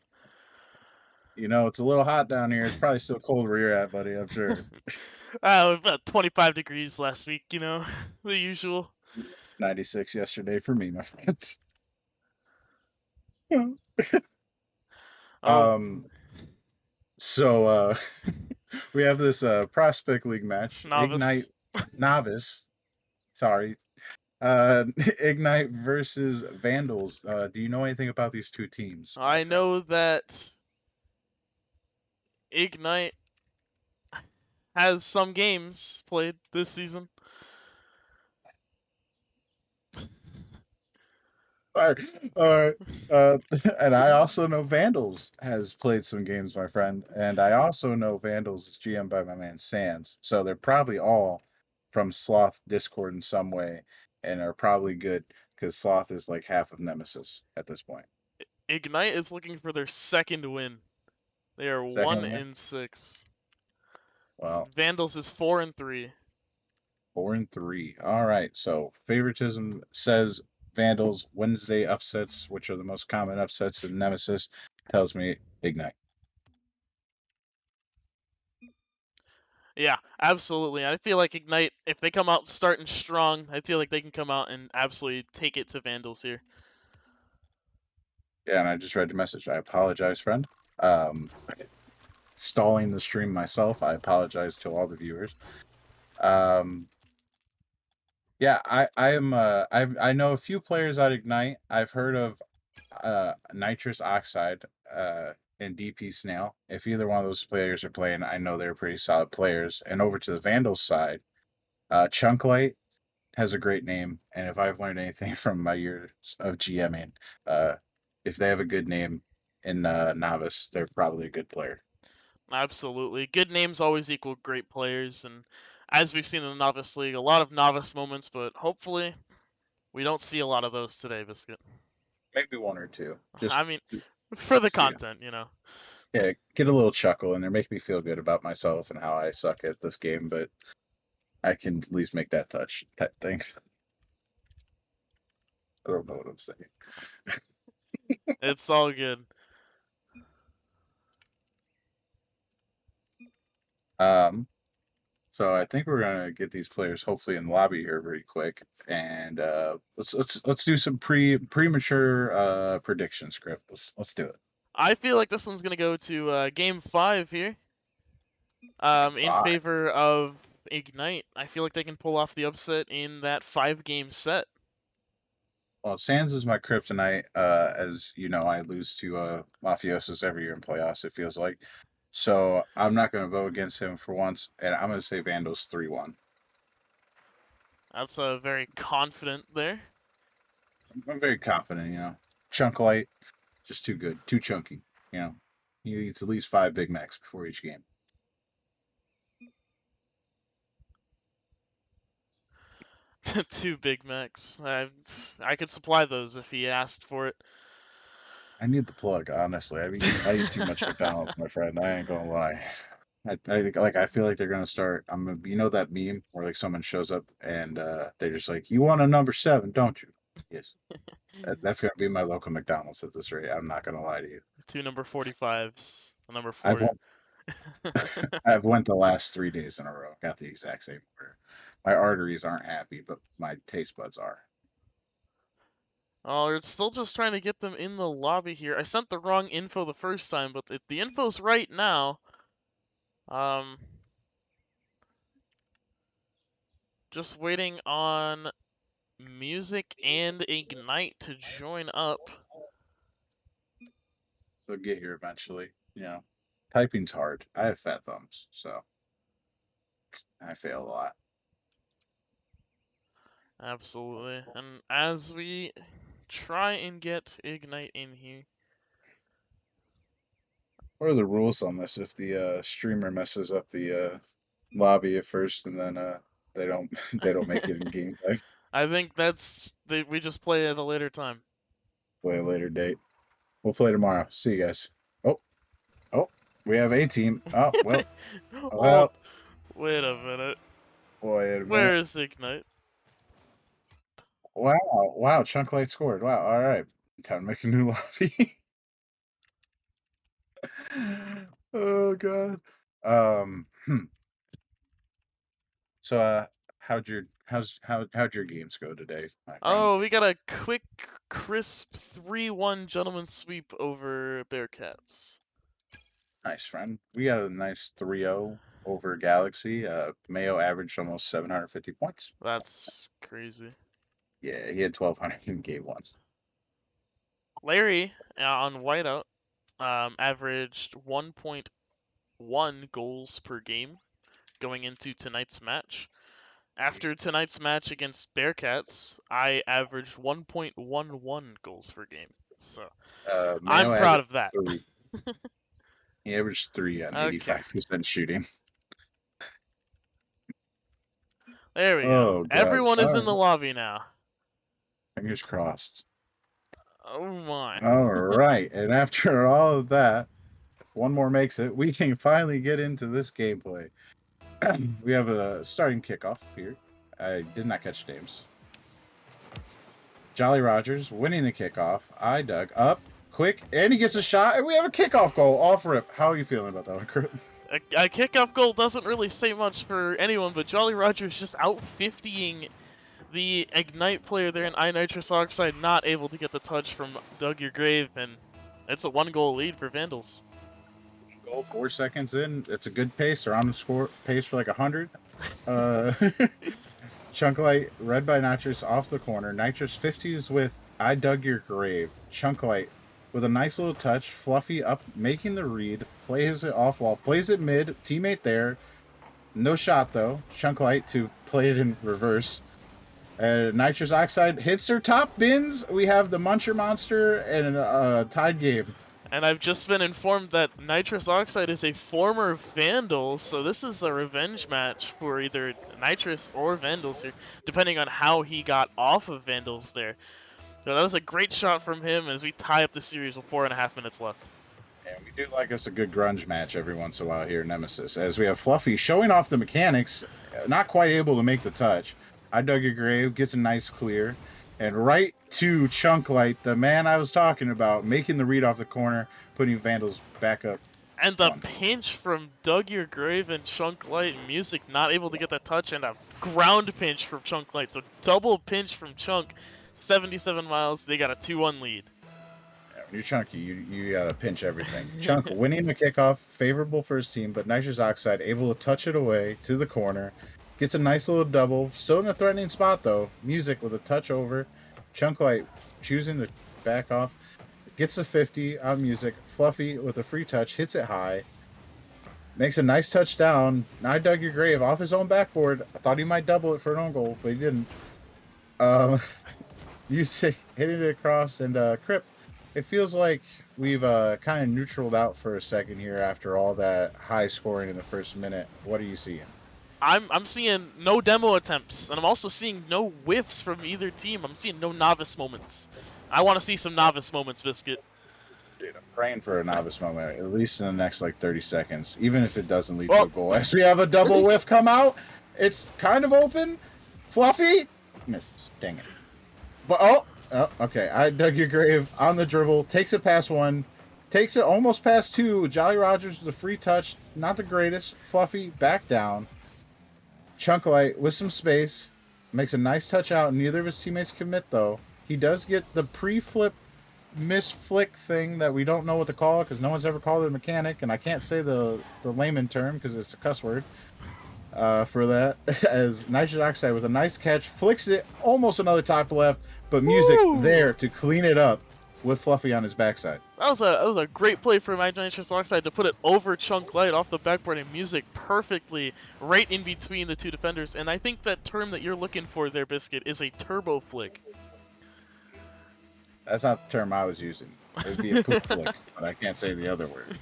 You know, it's a little hot down here. It's probably still cold where you're at, buddy, I'm sure. About 25 degrees last week, the usual. 96 yesterday for me, my friend. Oh, So we have this prospect league match, Ignite novice. Novice. Sorry. Ignite versus Vandals. Do you know anything about these two teams, my I friend? know that Ignite has some games played this season. All right. And I also know Vandals has played some games, my friend. And I also know Vandals is GM by my man Sands. So they're probably all from Sloth Discord in some way and are probably good because Sloth is like half of Nemesis at this point. Ignite is looking for their second win. They are Second 1 win? in 6. Well, Vandals is 4 and 3. 4 and 3. All right. So favoritism says Vandals. Wednesday upsets, which are the most common upsets in Nemesis, tells me Ignite. Yeah, absolutely. I feel like Ignite, if they come out starting strong, I feel like they can come out and absolutely take it to Vandals here. Yeah, and I just read your message. I apologize, friend. Stalling the stream myself. I apologize to all the viewers. Yeah, I know a few players at Ignite. I've heard of Nitrous Oxide and DP Snail. If either one of those players are playing, I know they're pretty solid players. And over to the Vandals side, Chunklight has a great name, and if I've learned anything from my years of GMing, if they have a good name in Novice, they're probably a good player. Absolutely. Good names always equal great players, and as we've seen in the Novice League, a lot of novice moments, but hopefully we don't see a lot of those today, Biscuit. Maybe one or two. Just I mean, for the yeah. content, Yeah, get a little chuckle in there, make me feel good about myself and how I suck at this game, but I can at least make that touch type thing. I don't know what I'm saying. It's all good. So I think we're gonna get these players hopefully in the lobby here very quick, and let's do some premature prediction script. Let's do it. I feel like this one's gonna go to Game 5 here. In 5. favor of Ignite. I feel like they can pull off the upset in that 5-game set. Well, Sands is my kryptonite. As you know, I lose to Mafiosos every year in playoffs. It feels like. So I'm not going to vote against him for once, and I'm going to say Vandals 3-1. That's very confident there. I'm very confident, you know. Chunk light, just too good, too chunky, you know. He eats at least 5 Big Macs before each game. Two Big Macs. I could supply those if he asked for it. I need the plug, honestly. I eat too much McDonald's, my friend. I ain't gonna lie. I think I feel like they're gonna start. You know that meme where like someone shows up and they're just like, "You want a number 7, don't you?" Yes. That's gonna be my local McDonald's at this rate. I'm not gonna lie to you. 2 number 45s. Number I've 40. I've went the last 3 days in a row. Got the exact same order. My arteries aren't happy, but my taste buds are. Oh, it's still just trying to get them in the lobby here. I sent the wrong info the first time, but if the info's right now, just waiting on Music and Ignite to join up. They'll get here eventually. You know, typing's hard. I have fat thumbs, so I fail a lot. Absolutely. And as we try and get Ignite in here. What are the rules on this if the streamer messes up the lobby at first and then they don't they don't make it in gameplay? I think we just play at a later time. Play a later date. We'll play tomorrow. See you guys. Oh, we have a team. Oh well, Well, wait a minute. wait a minute. Where is Ignite? Wow, Chunk Light scored. Wow, all right. Time to make a new lobby. Oh god. So how'd your games go today, my friend? Oh, we got a quick, crisp 3-1 gentleman sweep over Bearcats. Nice, friend. We got a nice 3-0 over Galaxy. Mayo averaged almost 750 points. That's crazy. Yeah, he had 1,200 in game 1. Larry on Whiteout averaged 1.1 goals per game going into tonight's match. After tonight's match against Bearcats, I averaged 1.11 goals per game. So I'm proud of that. 3. He averaged 3 on 85% shooting. There we go. God. Everyone is in the lobby now. Fingers crossed. Oh my. All right. And after all of that, if one more makes it, we can finally get into this gameplay. We have a starting kickoff here. I did not catch names. Jolly Rogers winning the kickoff. I dug up quick, and he gets a shot, and we have a kickoff goal off rip. How are you feeling about that one, Kurt? A kickoff goal doesn't really say much for anyone, but Jolly Rogers just out 50ing the Ignite player there in Nitrous Oxide, not able to get the touch from Dug Your Grave, and it's a 1-goal lead for Vandals. Goal 4 seconds in. It's a good pace. They're on the score pace for like 100. Chunk Light, red by Nitrous off the corner. Nitrous 50s with I Dug Your Grave. Chunk Light with a nice little touch. Fluffy up, making the read. Plays it off wall. Plays it mid. Teammate there. No shot though. Chunk Light to play it in reverse. Nitrous Oxide hits their top bins. We have the Muncher Monster and a tied game. And I've just been informed that Nitrous Oxide is a former Vandal, so this is a revenge match for either Nitrous or Vandals here, depending on how he got off of Vandals there. So that was a great shot from him as we tie up the series with 4.5 minutes left. And we do like us a good grunge match every once in a while here in Nemesis, as we have Fluffy showing off the mechanics, not quite able to make the touch. I Dug Your Grave, gets a nice clear, and right to Chunk Light, the man I was talking about, making the read off the corner, putting Vandals back up. And the pinch from Dug Your Grave and Chunk Light and Music, not able to get that touch, and a ground pinch from Chunk Light. So double pinch from Chunk, 77 miles, they got a 2-1 lead. Yeah, when you're Chunky, you gotta pinch everything. Chunk winning the kickoff, favorable for his team, but Nitrous Oxide able to touch it away to the corner. Gets a nice little double. Still in a threatening spot, though. Music with a touch over. Chunk Light choosing to back off. Gets a 50 on Music. Fluffy with a free touch. Hits it high. Makes a nice touchdown. Now I Dug Your Grave off his own backboard. I thought he might double it for an own goal, but he didn't. Music hitting it across. And Crip, it feels like we've kind of neutraled out for a second here after all that high scoring in the first minute. What are you seeing? I'm seeing no demo attempts, and I'm also seeing no whiffs from either team. I'm seeing no novice moments. I want to see some novice moments, Biscuit. Dude, I'm praying for a novice moment, at least in the next, 30 seconds, even if it doesn't lead to a goal. As we have a double whiff come out, it's kind of open. Fluffy misses. Dang it. But, okay. I Dug Your Grave on the dribble, takes it past one, takes it almost past two. Jolly Rogers with a free touch, not the greatest. Fluffy back down. Chunk Light with some space, makes a nice touch out. Neither of his teammates commit, though. He does get the pre-flip misflick thing that we don't know what to call it because no one's ever called it a mechanic, and I can't say the layman term because it's a cuss word. for that, as Nitrous Oxide with a nice catch flicks it almost another top left, but Music Woo! there to clean it up with Fluffy on his backside. That was a great play for Nitrous Oxide to put it over Chunk Light off the backboard and Music perfectly right in between the two defenders. And I think that term that you're looking for there, Biscuit, is a turbo flick. That's not the term I was using. It would be a poop flick, but I can't say the other word.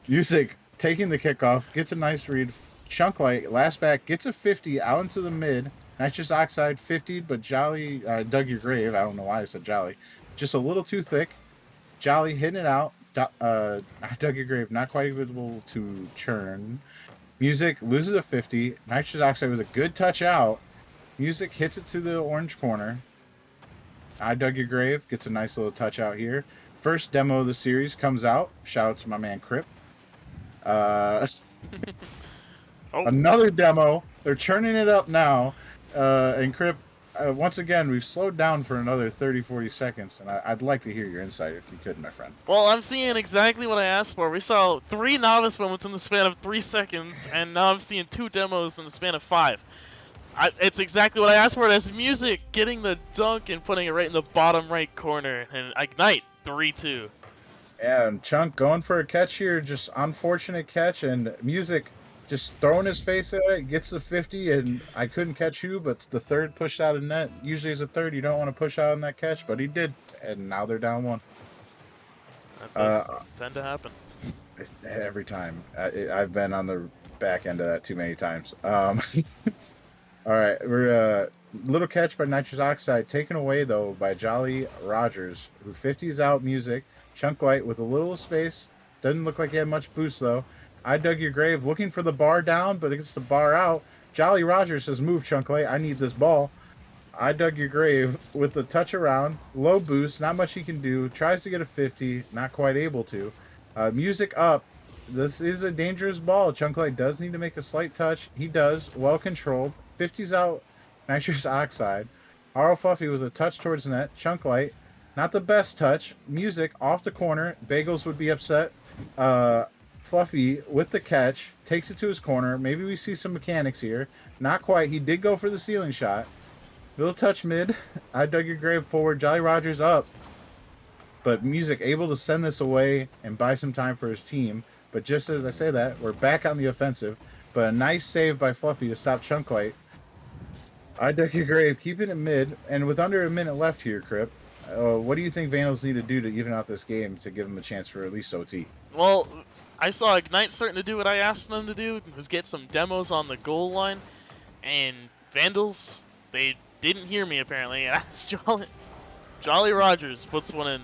Music taking the kickoff, gets a nice read. Chunk Light, last back, gets a 50 out into the mid. Nitrous Oxide 50, but Jolly dug your grave. I don't know why I said Jolly. Just a little too thick. Jolly hitting it out. I dug your grave, not quite able to churn. Music loses a 50. Nitrous Oxide with a good touch out. Music hits it to the orange corner. I dug your grave, gets a nice little touch out here. First demo of the series comes out. Shout out to my man Crip. Another demo. They're churning it up now. And Crip, once again, we've slowed down for another 30-40 seconds. And I'd like to hear your insight if you could, my friend. Well, I'm seeing exactly what I asked for. We saw 3 novice moments in the span of 3 seconds, and now I'm seeing 2 demos in the span of 5. It's exactly what I asked for. That's Music getting the dunk and putting it right in the bottom right corner. And Ignite, 3-2. Yeah, and Chunk going for a catch here. Just unfortunate catch. And Music just throwing his face at it. Gets the 50. And I couldn't catch you, but the third pushed out of net. Usually as a third, you don't want to push out on that catch. But he did. And now they're down 1. That does tend to happen. Every time. I've been on the back end of that too many times. All right, we're little catch by Nitrous Oxide, taken away though by Jolly Rogers, who 50s out Music. Chunk Light with a little space, doesn't look like he had much boost though. I dug your grave, looking for the bar down, but it gets the bar out. Jolly Rogers says, "Move, Chunk Light, I need this ball." I dug your grave with the touch around, low boost, not much he can do. Tries to get a 50, not quite able to. Music up. This is a dangerous ball. Chunk Light does need to make a slight touch. He does, well controlled. 50s out, Nitrous Oxide. RL Fluffy with a touch towards net. Chunk Light, not the best touch. Music off the corner. Bagels would be upset. Fluffy with the catch, takes it to his corner. Maybe we see some mechanics here. Not quite. He did go for the ceiling shot. Little touch mid. I dug your grave forward. Jolly Rogers up. But Music able to send this away and buy some time for his team. But just as I say that, we're back on the offensive. But a nice save by Fluffy to stop Chunk Light. I dug your grave, keeping it mid, and with under a minute left here, Crip, what do you think Vandals need to do to even out this game to give them a chance for at least OT? Well, I saw Ignite starting to do what I asked them to do, was get some demos on the goal line, and Vandals, they didn't hear me apparently, and that's Jolly Rogers puts one in.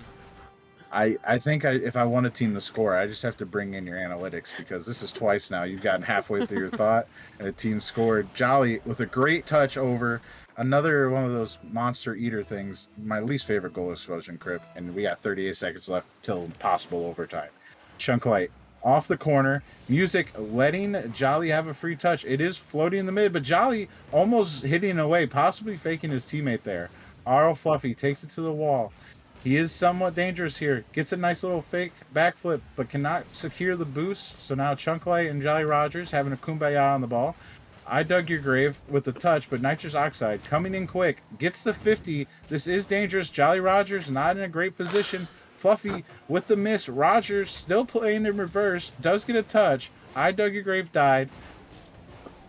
I think if I want a team to score, I just have to bring in your analytics, because this is twice now. You've gotten halfway through your thought, and a team scored. Jolly with a great touch over another one of those monster eater things. My least favorite goal explosion, Crip, and we got 38 seconds left till possible overtime. Chunk Light off the corner. Music letting Jolly have a free touch. It is floating in the mid, but Jolly almost hitting away, possibly faking his teammate there. RL Fluffy takes it to the wall. He is somewhat dangerous here. Gets a nice little fake backflip, but cannot secure the boost. So now Chunk Light and Jolly Rogers having a kumbaya on the ball. I dug your grave with the touch, but Nitrous Oxide coming in quick. Gets the 50. This is dangerous. Jolly Rogers not in a great position. Fluffy with the miss. Rogers still playing in reverse. Does get a touch. I dug your grave died.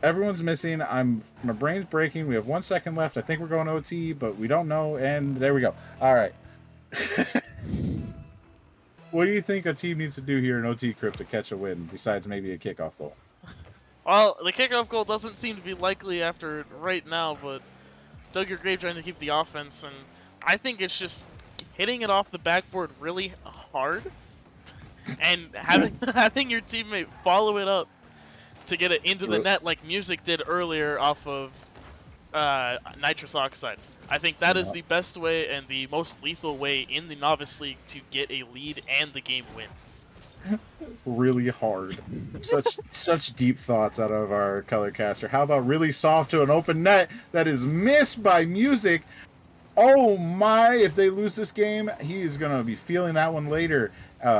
Everyone's missing. My brain's breaking. We have 1 second left. I think we're going OT, but we don't know. And there we go. All right. What do you think a team needs to do here in OT, Crip, to catch a win, besides maybe a kickoff goal? Well, the kickoff goal doesn't seem to be likely after right now, but Dug Your Grave trying to keep the offense, and I think it's just hitting it off the backboard really hard and having your teammate follow it up to get it into the net like Music did earlier off of Nitrous Oxide. I think that is the best way and the most lethal way in the Novice League to get a lead and the game win. Really hard. Such deep thoughts out of our color caster. How about really soft to an open net that is missed by Music? Oh my, if they lose this game, he is going to be feeling that one later.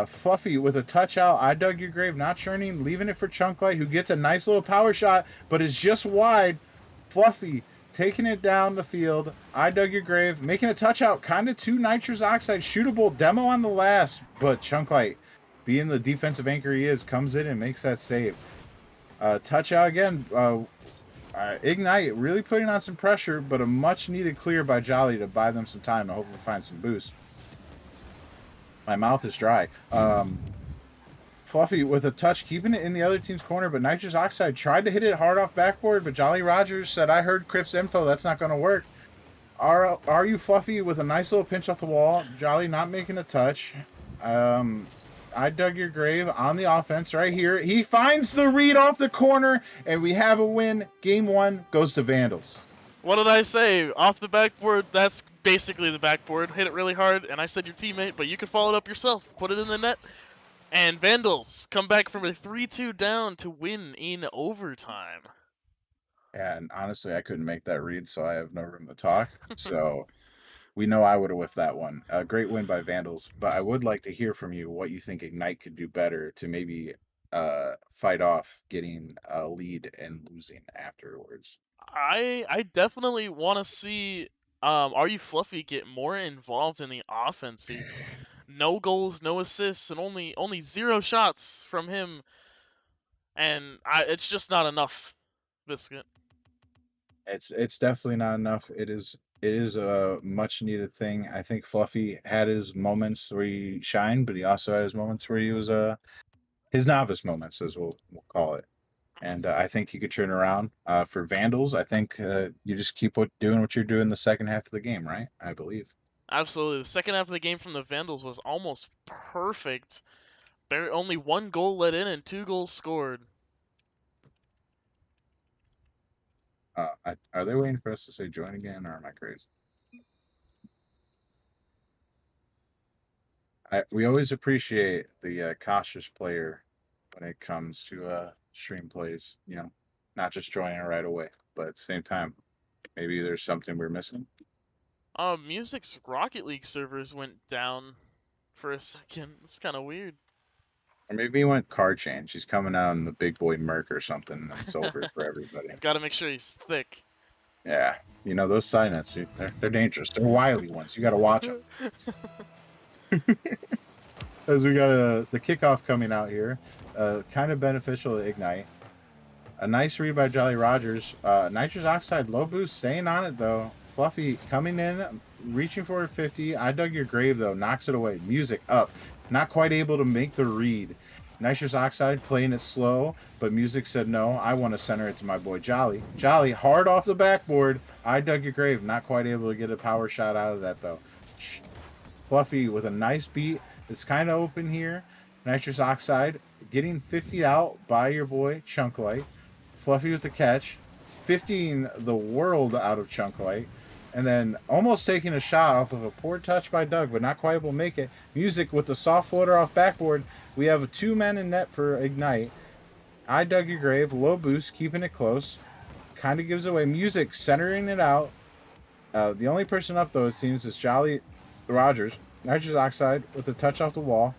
Fluffy with a touch out. I dug your grave, not churning, leaving it for Chunklight, who gets a nice little power shot, but is just wide. Fluffy taking it down the field. I dug your grave, making a touch out, kind of too nitrous oxide, shootable. Demo on the last, but Chunklight, being the defensive anchor he is, comes in and makes that save. Touch out again. Ignite really putting on some pressure, but a much needed clear by Jolly to buy them some time and hopefully find some boost. My mouth is dry. Fluffy with a touch, keeping it in the other team's corner, but Nitrous Oxide tried to hit it hard off backboard, but Jolly Rogers said, I heard Crip's info, that's not going to work. Are you Fluffy with a nice little pinch off the wall? Jolly not making a touch. I dug your grave on the offense right here. He finds the read off the corner, and we have a win. Game 1 goes to Vandals. What did I say? Off the backboard, that's basically the backboard. Hit it really hard, and I said your teammate, but you could follow it up yourself. Put it in the net. And Vandals come back from a 3-2 down to win in overtime. And honestly, I couldn't make that read, so I have no room to talk. So we know I would have whiffed that one. A great win by Vandals, but I would like to hear from you what you think Ignite could do better to maybe fight off getting a lead and losing afterwards. I definitely want to see Are You Fluffy get more involved in the offense. No goals, no assists, and only 0 shots from him, and it's just not enough, Biscuit. It's definitely not enough. It is a much needed thing. I think Fluffy had his moments where he shined, but he also had his moments where he was his novice moments, as we'll call it. And I think he could turn around. For Vandals, I think you just keep doing what you're doing the second half of the game, right? I believe. Absolutely. The second half of the game from the Vandals was almost perfect. Only 1 goal let in and 2 goals scored. Are they waiting for us to say join again, or am I crazy? We always appreciate the cautious player when it comes to stream plays. You know, not just joining right away, but at the same time, maybe there's something we're missing. Music's Rocket League servers went down for a second. It's kind of weird. Or maybe he went car change. He's coming out in the big boy Merc or something, and it's over for everybody. He's got to make sure he's thick. Yeah, you know those silence, they're dangerous. They're wily ones. You got to watch them. As we got the kickoff coming out here, kind of beneficial to Ignite. A nice read by Jolly Rogers. Nitrous Oxide low boost, staying on it though. Fluffy coming in, reaching for a 50. I dug your grave though, knocks it away. Music up, not quite able to make the read. Nitrous Oxide playing it slow, but Music said no. I want to center it to my boy Jolly. Jolly hard off the backboard. I dug your grave, not quite able to get a power shot out of that though. Fluffy with a nice beat. It's kind of open here. Nitrous Oxide getting 50 out by your boy Chunklight. Fluffy with the catch. 50ing the world out of Chunklight. And then almost taking a shot off of a poor touch by Doug, but not quite able to make it. Music with the soft floater off backboard. We have 2 men in net for Ignite. I dug your grave. Low boost, keeping it close. Kind of gives away. Music centering it out. The only person up, though, it seems, is Jolly Rogers. Nitrous Oxide with a touch off the wall.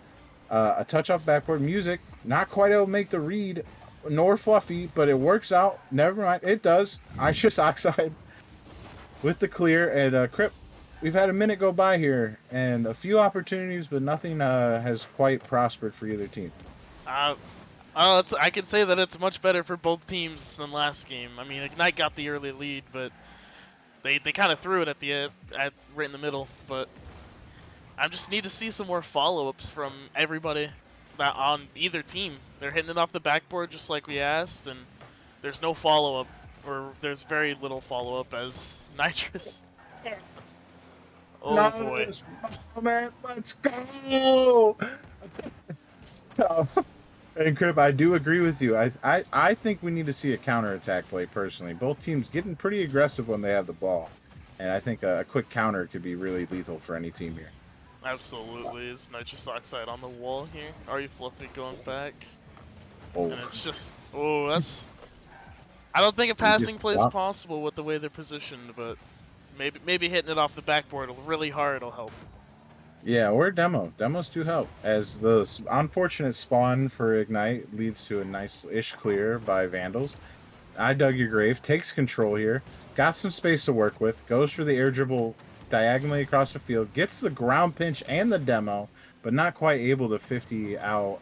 A touch off backboard. Music not quite able to make the read, nor Fluffy, but it works out. Never mind. It does. Nitrous Oxide with the clear. And Crip, we've had a minute go by here, and a few opportunities, but nothing has quite prospered for either team. I can say that it's much better for both teams than last game. I mean, Ignite got the early lead, but they kind of threw it at the right in the middle. But I just need to see some more follow-ups from everybody that on either team. They're hitting it off the backboard just like we asked, and there's no follow-up, or there's very little follow-up as Nitrous. Oh Nice. boy. Oh, man, let's go! And Crip, I do agree with you. I think we need to see a counterattack play personally. Both teams getting pretty aggressive when they have the ball. And I think a quick counter could be really lethal for any team here. Absolutely. Is Nitrous Oxide on the wall here? Are you Fluffy going back? Oh, And it's just, that's... I don't think a passing play is stopped. possible with the way they're positioned, but Maybe hitting it off the backboard really hard will help. Yeah, or demo. Demos do help, as the unfortunate spawn for Ignite leads to a nice-ish clear by Vandals. I dug your grave, takes control here, got some space to work with, goes for the air dribble diagonally across the field, gets the ground pinch and the demo, but not quite able to 50 out.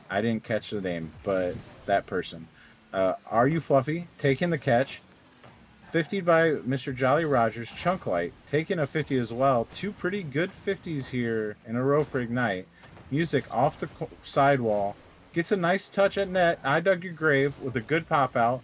I didn't catch the name, but that person. Are you Fluffy? Taking the catch. 50 by Mr. Jolly Rogers. Chunk Light taking a 50 as well. Two pretty good 50s here in a row for Ignite. Music off the sidewall. Gets a nice touch at net. I dug your grave with a good pop out.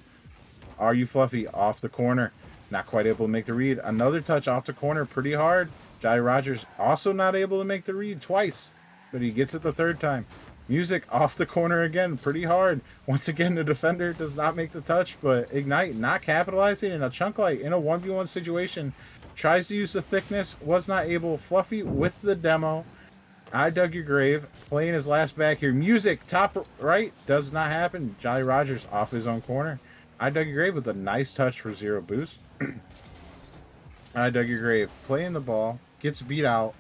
Are you Fluffy? Off the corner. Not quite able to make the read. Another touch off the corner. Pretty hard. Jolly Rogers also not able to make the read twice, but he gets it the third time. Music off the corner again. Pretty hard. Once again, the defender does not make the touch, but Ignite not capitalizing, in a Chunk Light in a 1v1 situation. Tries to use the thickness. Was not able. Fluffy with the demo. I dug your grave. Playing his last back here. Music top right. Does not happen. Jolly Rogers off his own corner. I dug your grave with a nice touch for 0 boost. I dug your grave. Playing the ball. Gets beat out.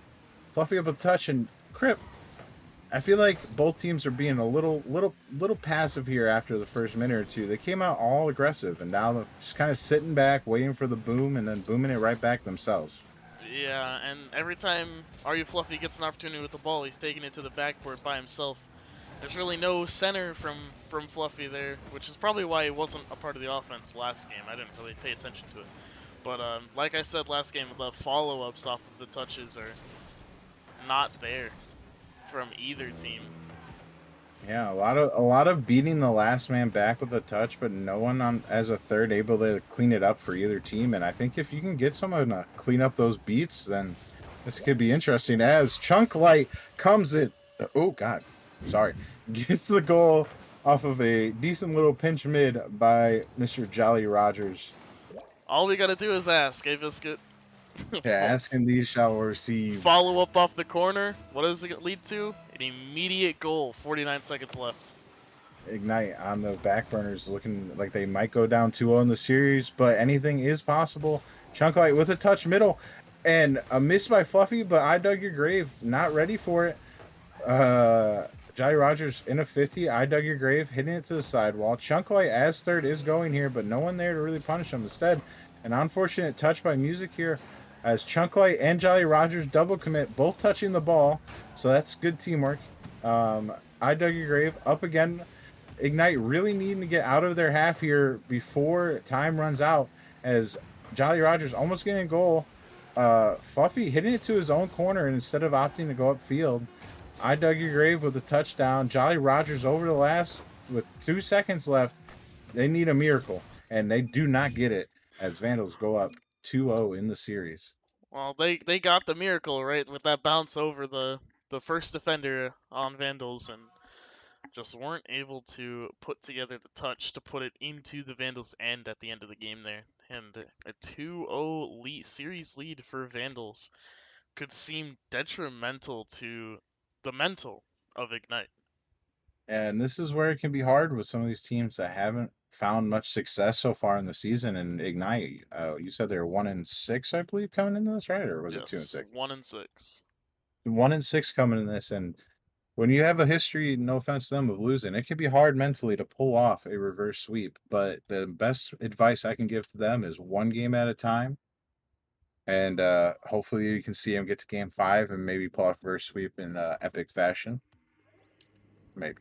Fluffy up a touch and Crip. I feel like both teams are being a little passive here after the first minute or two. They came out all aggressive, and now they're just kind of sitting back, waiting for the boom, and then booming it right back themselves. Yeah, and every time Are You Fluffy gets an opportunity with the ball, he's taking it to the backboard by himself. There's really no center from Fluffy there, which is probably why he wasn't a part of the offense last game. I didn't really pay attention to it. But like I said last game, the follow-ups off of the touches are not there from either team. Yeah, a lot of beating the last man back with a touch, but no one on as a third able to clean it up for either team. And I think if you can get someone to clean up those beats, then this could be interesting. As Chunk Light comes in, oh god, sorry, gets the goal off of a decent little pinch mid by Mr. Jolly Rogers. All we gotta do is ask, eh, Biscuit? Yeah, asking these shall receive. Follow up off the corner. What does it lead to? An immediate goal. 49 seconds left. Ignite on the back burners, looking like they might go down 2-0 in the series, but anything is possible. Chunk Light with a touch middle, and a miss by Fluffy, but I dug your grave. Not ready for it. Jolly Rogers in a 50. I dug your grave, hitting it to the sidewall. Chunk Light as third is going here, but no one there to really punish him. Instead, an unfortunate touch by Music here, as Chunk Light and Jolly Rogers double commit, both touching the ball. So that's good teamwork. I dug your grave up again. Ignite really needing to get out of their half here before time runs out, as Jolly Rogers almost getting a goal. Fluffy hitting it to his own corner instead of opting to go upfield. I dug your grave with a touchdown. Jolly Rogers over the last with 2 seconds left. They need a miracle, and they do not get it as Vandals go up 2-0 in the series. Well, they got the miracle, right, with that bounce over the first defender on Vandals, and just weren't able to put together the touch to put it into the Vandals' end at the end of the game there. And a 2-0 series lead for Vandals could seem detrimental to the mental of Ignite. And this is where it can be hard with some of these teams that haven't found much success so far in the season. And Ignite, you said they're 1-6, I believe, coming into this, right? Or was it 2-6? 1-6. 1-6 coming in this, and when you have a history, no offense to them, of losing, it can be hard mentally to pull off a reverse sweep. But the best advice I can give to them is one game at a time. And hopefully you can see them get to game 5 and maybe pull off reverse sweep in epic fashion. Maybe.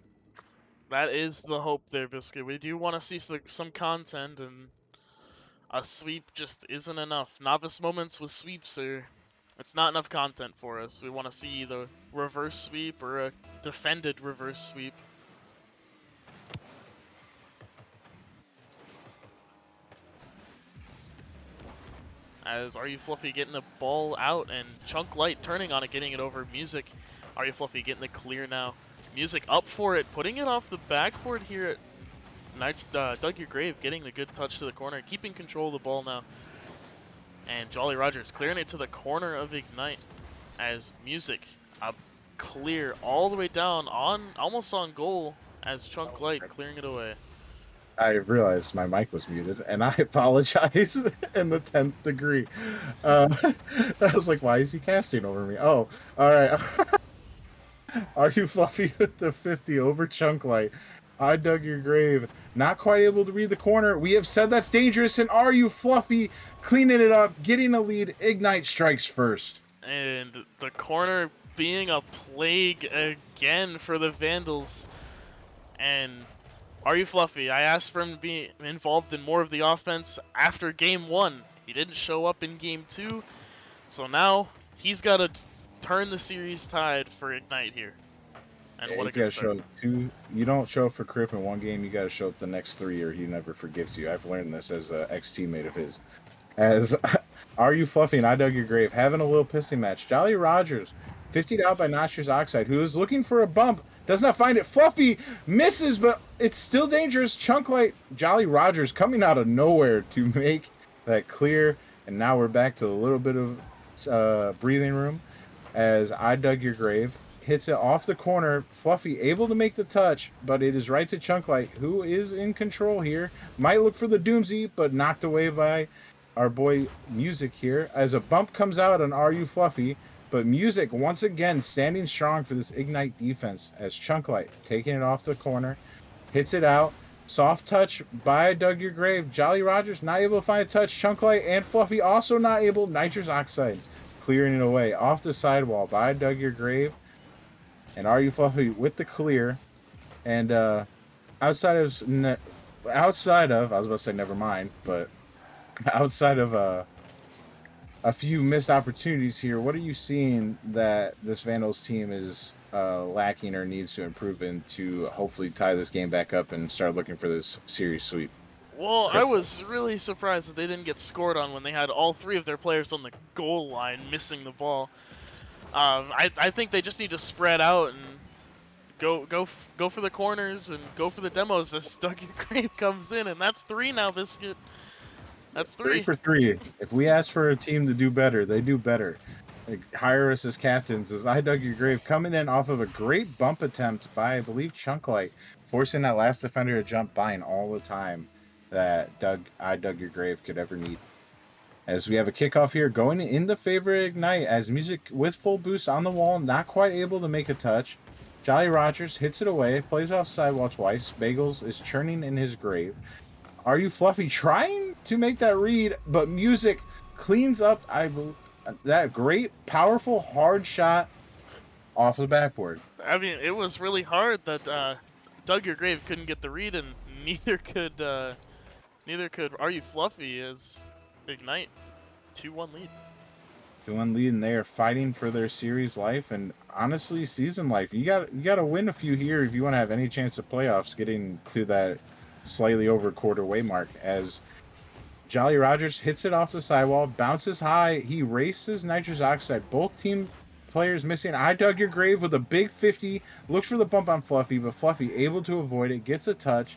That is the hope there, Biscuit. We do want to see some content, and a sweep just isn't enough. Novice moments with sweeps it's not enough content for us. We want to see the reverse sweep or a defended reverse sweep. As Are You Fluffy getting the ball out, and Chunk Light turning on it, getting it over Music. Are You Fluffy getting the clear now. Music up for it, putting it off the backboard here at Dug Your Grave, getting the good touch to the corner, keeping control of the ball now. And Jolly Rogers clearing it to the corner of Ignite, as Music up clear all the way down, almost on goal, as Chunk Light clearing it away. I realized my mic was muted, and I apologize in the 10th degree. I was like, why is he casting over me? Oh, all right. Are you Fluffy with the 50 over Chunk Light? I dug your grave. Not quite able to read the corner. We have said that's dangerous. And are you Fluffy cleaning it up, getting a lead? Ignite strikes first. And the corner being a plague again for the Vandals. And are you Fluffy? I asked for him to be involved in more of the offense after game 1. He didn't show up in game 2. So now he's got to turn the series tide for Ignite here. And Yeah, what a he's good got to start. show up two. You don't show up for Crip in one game, you got to show up the next 3 or he never forgives you. I've learned this as an ex-teammate of his. As Are You Fluffy and I Dug Your Grave having a little pissing match. Jolly Rogers 50'd out by Noxious Oxide, who is looking for a bump, does not find it. Fluffy misses, but it's still dangerous. Chunk Light, Jolly Rogers coming out of nowhere to make that clear, and now we're back to a little bit of breathing room as I Dug Your Grave hits it off the corner. Fluffy able to make the touch, but it is right to Chunk Light, who is in control here. Might look for the Doomsy, but knocked away by our boy Music here as a bump comes out on Are You Fluffy, but Music once again standing strong for this Ignite defense as Chunk Light taking it off the corner, hits it out. Soft touch by Dug Your Grave. Jolly Rogers not able to find a touch. Chunk Light and Fluffy also not able. Nitrous Oxide clearing it away off the sidewall by Dug Your Grave. And Are You Fluffy with the clear. And outside of I was about to say never mind, but outside of a few missed opportunities here, what are you seeing that this Vandals team is lacking or needs to improve in to hopefully tie this game back up and start looking for this series sweep? Well, I was really surprised that they didn't get scored on when they had all 3 of their players on the goal line missing the ball. I think they just need to spread out and go for the corners and go for the demos as Doug Grave comes in, and that's 3 now, Biscuit. That's 3 3. for 3. If we ask for a team to do better, they do better. Like, hire us as captains. As I Dug Your Grave coming in off of a great bump attempt by, I believe, Chunk Light, forcing that last defender to jump by in all the time that I Dug Your Grave could ever need. As we have a kickoff here going in the favor of Ignite as Music with full boost on the wall, not quite able to make a touch. Jolly Rogers hits it away, plays off sidewall twice. Bagels is churning in his grave. Are You Fluffy trying to make that read, but Music cleans up that great, powerful, hard shot off the backboard. I mean, it was really hard that Doug Your Grave couldn't get the read, and neither could Are You Fluffy as Ignite 2-1 lead. 2-1 lead, and they are fighting for their series life and honestly season life. You got to win a few here if you want to have any chance of playoffs, getting to that slightly over quarter way mark. As Jolly Rogers hits it off the sidewall, bounces high, he races Nitrous Oxide. Both team players missing. I Dug Your Grave with a big 50, looks for the bump on Fluffy, but Fluffy able to avoid it, gets a touch.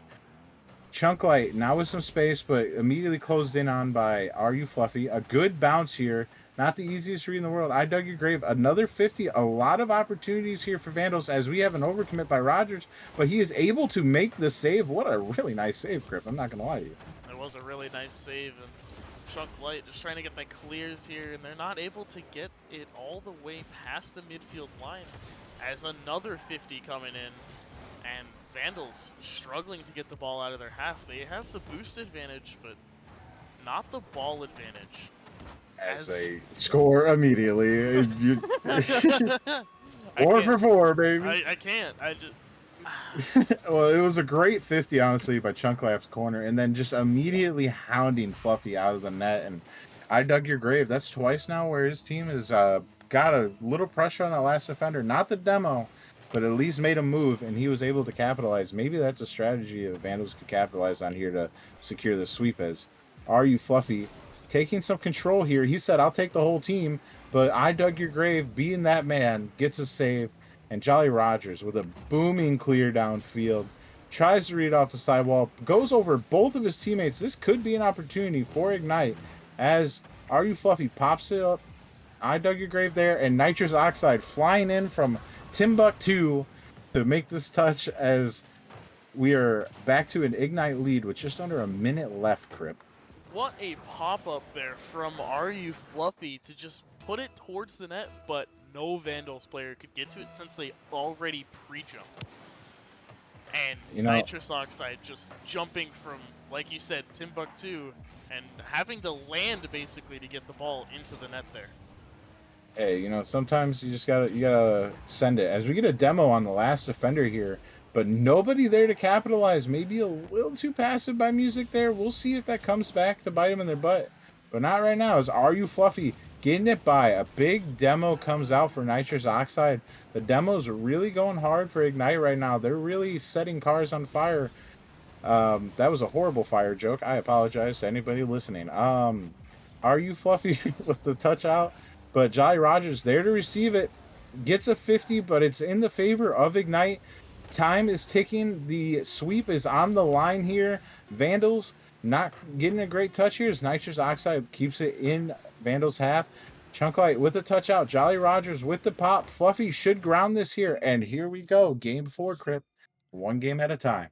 Chunk Light now with some space, but immediately closed in on by Are You Fluffy. A good bounce here. Not the easiest read in the world. I Dug Your Grave. Another 50. A lot of opportunities here for Vandals as we have an overcommit by Rogers, but he is able to make the save. What a really nice save, Crip. I'm not going to lie to you. It was a really nice save, and Chunk Light just trying to get that clears here, and they're not able to get it all the way past the midfield line as another 50 coming in, and Vandals struggling to get the ball out of their half. They have the boost advantage, but not the ball advantage. As they score immediately. I 4 can't- for 4, baby. I can't. I just. Well, it was a great 50, honestly, by Chunk Light's corner, and then just immediately hounding Fluffy out of the net. And I Dug Your Grave. That's twice now where his team has got a little pressure on that last defender. Not the demo, but at least made a move, and he was able to capitalize. Maybe that's a strategy that Vandals could capitalize on here to secure the sweep. As Are You Fluffy taking some control here. He said, I'll take the whole team, but I Dug Your Grave, being that man, gets a save. And Jolly Rogers with a booming clear downfield tries to read off the sidewall, goes over both of his teammates. This could be an opportunity for Ignite as Are You Fluffy pops it up. I Dug Your Grave there, and Nitrous Oxide flying in from Timbuktu to make this touch as we are back to an Ignite lead with just under a minute left, Crip. What a pop-up there from Are You Fluffy to just put it towards the net, but no Vandals player could get to it since they already pre-jumped. And You know, Nitrous Oxide just jumping from, like you said, Timbuktu, and having to land basically to get the ball into the net there. hey, sometimes you just gotta send it. As we get a demo on the last defender here, but nobody there to capitalize. Maybe a little too passive by Music there. We'll see if that comes back to bite him in their butt. But not right now. As Are You Fluffy getting it by. A big demo comes out for Nitrous Oxide. The demo's really going hard for Ignite right now. They're really setting cars on fire. That was a horrible fire joke. I apologize to anybody listening. Are You Fluffy with the touch out? But Jolly Rogers there to receive it. Gets a 50, but it's in the favor of Ignite. Time is ticking. The sweep is on the line here. Vandals not getting a great touch here as Nitrous Oxide keeps it in Vandals half. Chunklight with a touch out. Jolly Rogers with the pop. Fluffy should ground this here. And here we go. Game 4, Crip. One game at a time.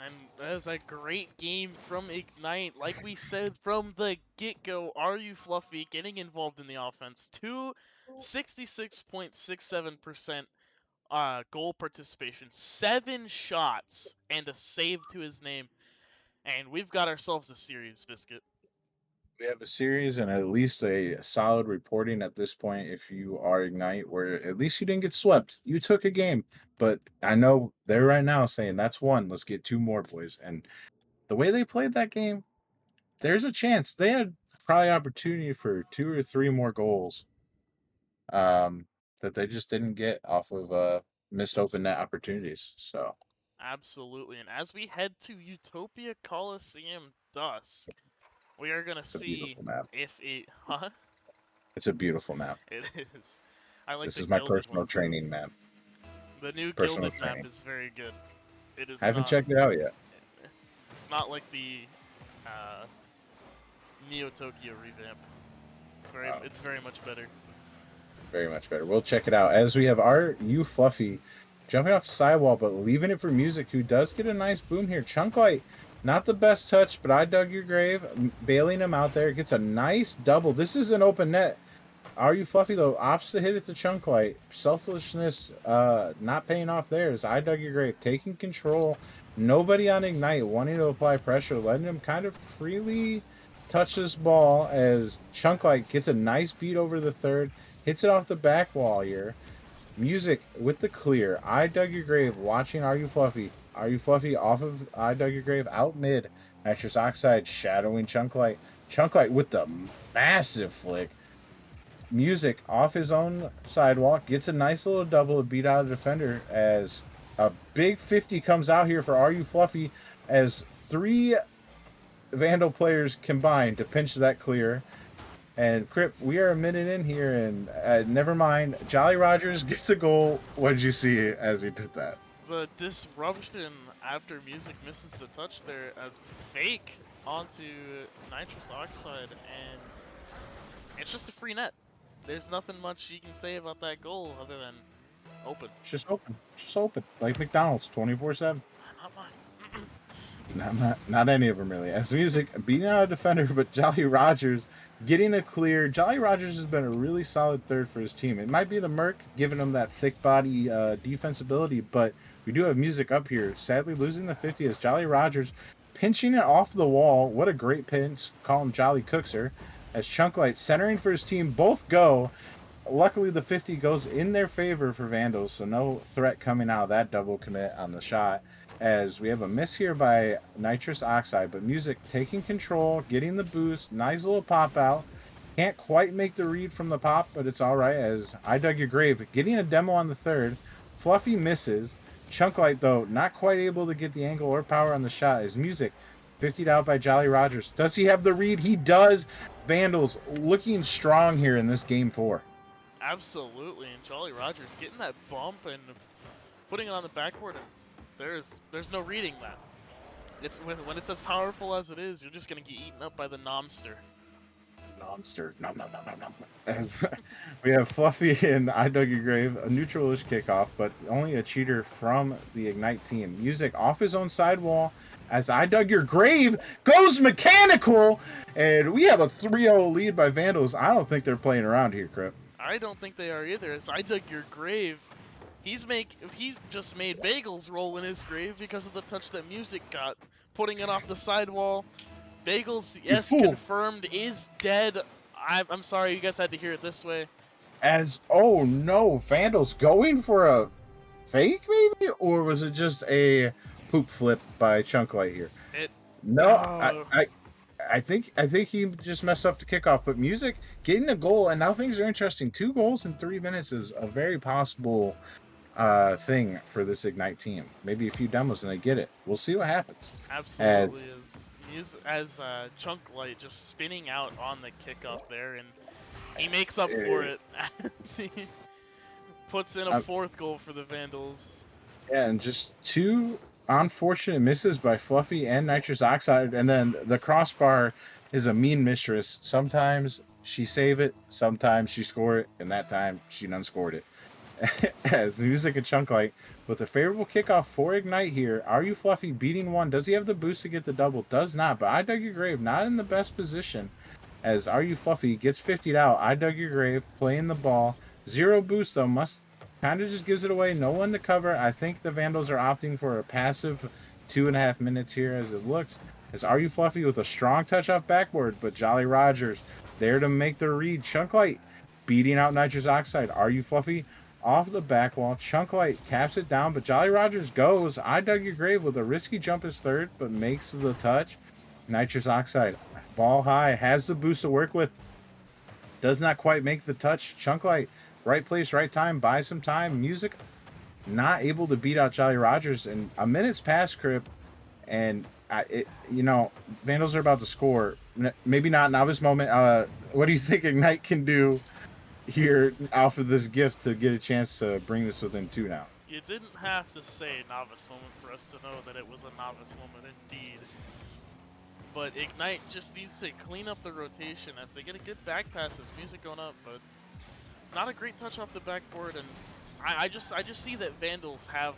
And that is a great game from Ignite. Like we said from the get-go, Are You Fluffy getting involved in the offense. 66.67% goal participation, 7 shots, and a save to his name. And we've got ourselves a series, Biscuit. We have a series and at least a solid reporting at this point if you are Ignite, where at least you didn't get swept. You took a game. But I know they're right now saying that's one. Let's get 2 more, boys. And the way they played that game, there's a chance. They had probably opportunity for 2 or 3 more goals that they just didn't get off of missed open net opportunities. So Absolutely. And as we head to Utopia Coliseum Dusk, we are going to it's a see beautiful map. if it... Huh? It's a beautiful map. It is. I like This the is my gilded personal one, too. training map. The new Personal gilded training. map is very good. It is I haven't not, checked it out yet. It's not like the Neo Tokyo revamp. It's very much better. Very much better. We'll check it out. As we have Are You Fluffy jumping off the sidewall, but leaving it for Music, who does get a nice boom here. Chunklight, not the best touch, but I Dug Your Grave, bailing him out there. Gets a nice double. This is an open net. Are You Fluffy, though, opts to hit it to Chunklight. Selfishness not paying off there as I Dug Your Grave, taking control. Nobody on Ignite wanting to apply pressure, letting him kind of freely touch this ball as Chunklight gets a nice beat over the third. Hits it off the back wall here. Music with the clear. I Dug Your Grave watching Are You Fluffy. Are You Fluffy off of I Dug Your Grave out mid. Nitrous Oxide shadowing Chunklight. Chunklight with the massive flick. Music off his own sidewalk. Gets a nice little double to beat out a defender as a big 50 comes out here for Are You Fluffy as 3 Vandal players combined to pinch that clear. And Crip, we are a minute in here, and never mind. Jolly Rogers gets a goal. What did you see as he did that? The disruption after Music misses the touch there, a fake onto Nitrous Oxide, and it's just a free net. There's nothing much you can say about that goal other than open. It's just open. Just open. Like McDonald's, 24/7. Not mine. Not any of them really. As Music beating out a defender, but Jolly Rogers getting a clear. Jolly Rogers has been a really solid third for his team. It might be the Merc giving him that thick body defensibility, but we do have Music up here. Sadly losing the 50 as Jolly Rogers pinching it off the wall. What a great pinch. Call him Jolly Cookser. As Chunklight centering for his team. Both go. Luckily the 50 goes in their favor for Vandals, so no threat coming out of that double commit on the shot. As we have a miss here by Nitrous Oxide, but Music taking control, getting the boost, nice little pop out. Can't quite make the read from the pop, but it's all right as I Dug Your Grave, getting a demo on the third. Fluffy misses. Chunklight, though, not quite able to get the angle or power on the shot as Music 50'd out by Jolly Rogers. Does he have the read? He does. Vandals looking strong here in this game 4. Absolutely, and Jolly Rogers getting that bump and putting it on the backboard, and there's no reading that. It's when it's as powerful as it is, you're just gonna get eaten up by the Nomster. monster. No, no, no, no, no. As we have Fluffy and I Dug Your Grave, a neutralish kickoff, but only a cheater from the Ignite team. Music off his own sidewall as I Dug Your Grave goes mechanical, and we have a 3-0 lead by Vandals. I don't think they're playing around here, Crip. I don't think they are either. As I dug your grave, he just made Bagels roll in his grave because of the touch that Music got, putting it off the sidewall. Bagels, You yes, fool. confirmed, is dead. I'm sorry, you guys had to hear it this way. As, oh no, Vandals going for a fake maybe? Or was it just a poop flip by Chunklight here? It. No, Oh, I think he just messed up the kickoff, but Music getting a goal, and now things are interesting. 2 goals in 3 minutes is a very possible thing for this Ignite team. Maybe a few demos and they get it. We'll see what happens. absolutely is. Chunk Light just spinning out on the kickoff there, and he makes up for it. He puts in a 4th goal for the Vandals. Yeah, and just 2 unfortunate misses by Fluffy and Nitrous Oxide, and then the crossbar is a mean mistress. Sometimes she save it, sometimes she score it, and that time she done scored it. As Music and Chunklight with a favorable kickoff for Ignite here. Are You Fluffy beating one? Does he have the boost to get the double? Does not, but I Dug Your Grave not in the best position. As Are You Fluffy gets 50'd out. I Dug Your Grave playing the ball. 0 boost though, must kind of just gives it away. No one to cover. I think the Vandals are opting for a passive 2.5 minutes here as it looks. As Are You Fluffy with a strong touch off backboard, but Jolly Rogers there to make the read. Chunklight beating out Nitrous Oxide. Are You Fluffy off the back wall? Chunklight taps it down, but Jolly Rogers goes. I Dug Your Grave with a risky jump as third, but makes the touch. Nitrous Oxide, ball high, has the boost to work with. Does not quite make the touch. Chunklight, right place, right time, buy some time. Music not able to beat out Jolly Rogers. And a minute's past, Crip, and Vandals are about to score. Maybe not novice moment. What do you think Ignite can do here off of this gift to get a chance to bring this within 2 now? You didn't have to say novice moment for us to know that it was a novice moment indeed. But Ignite just needs to clean up the rotation as they get a good back pass as Music going up, but not a great touch off the backboard. And I just see that Vandals have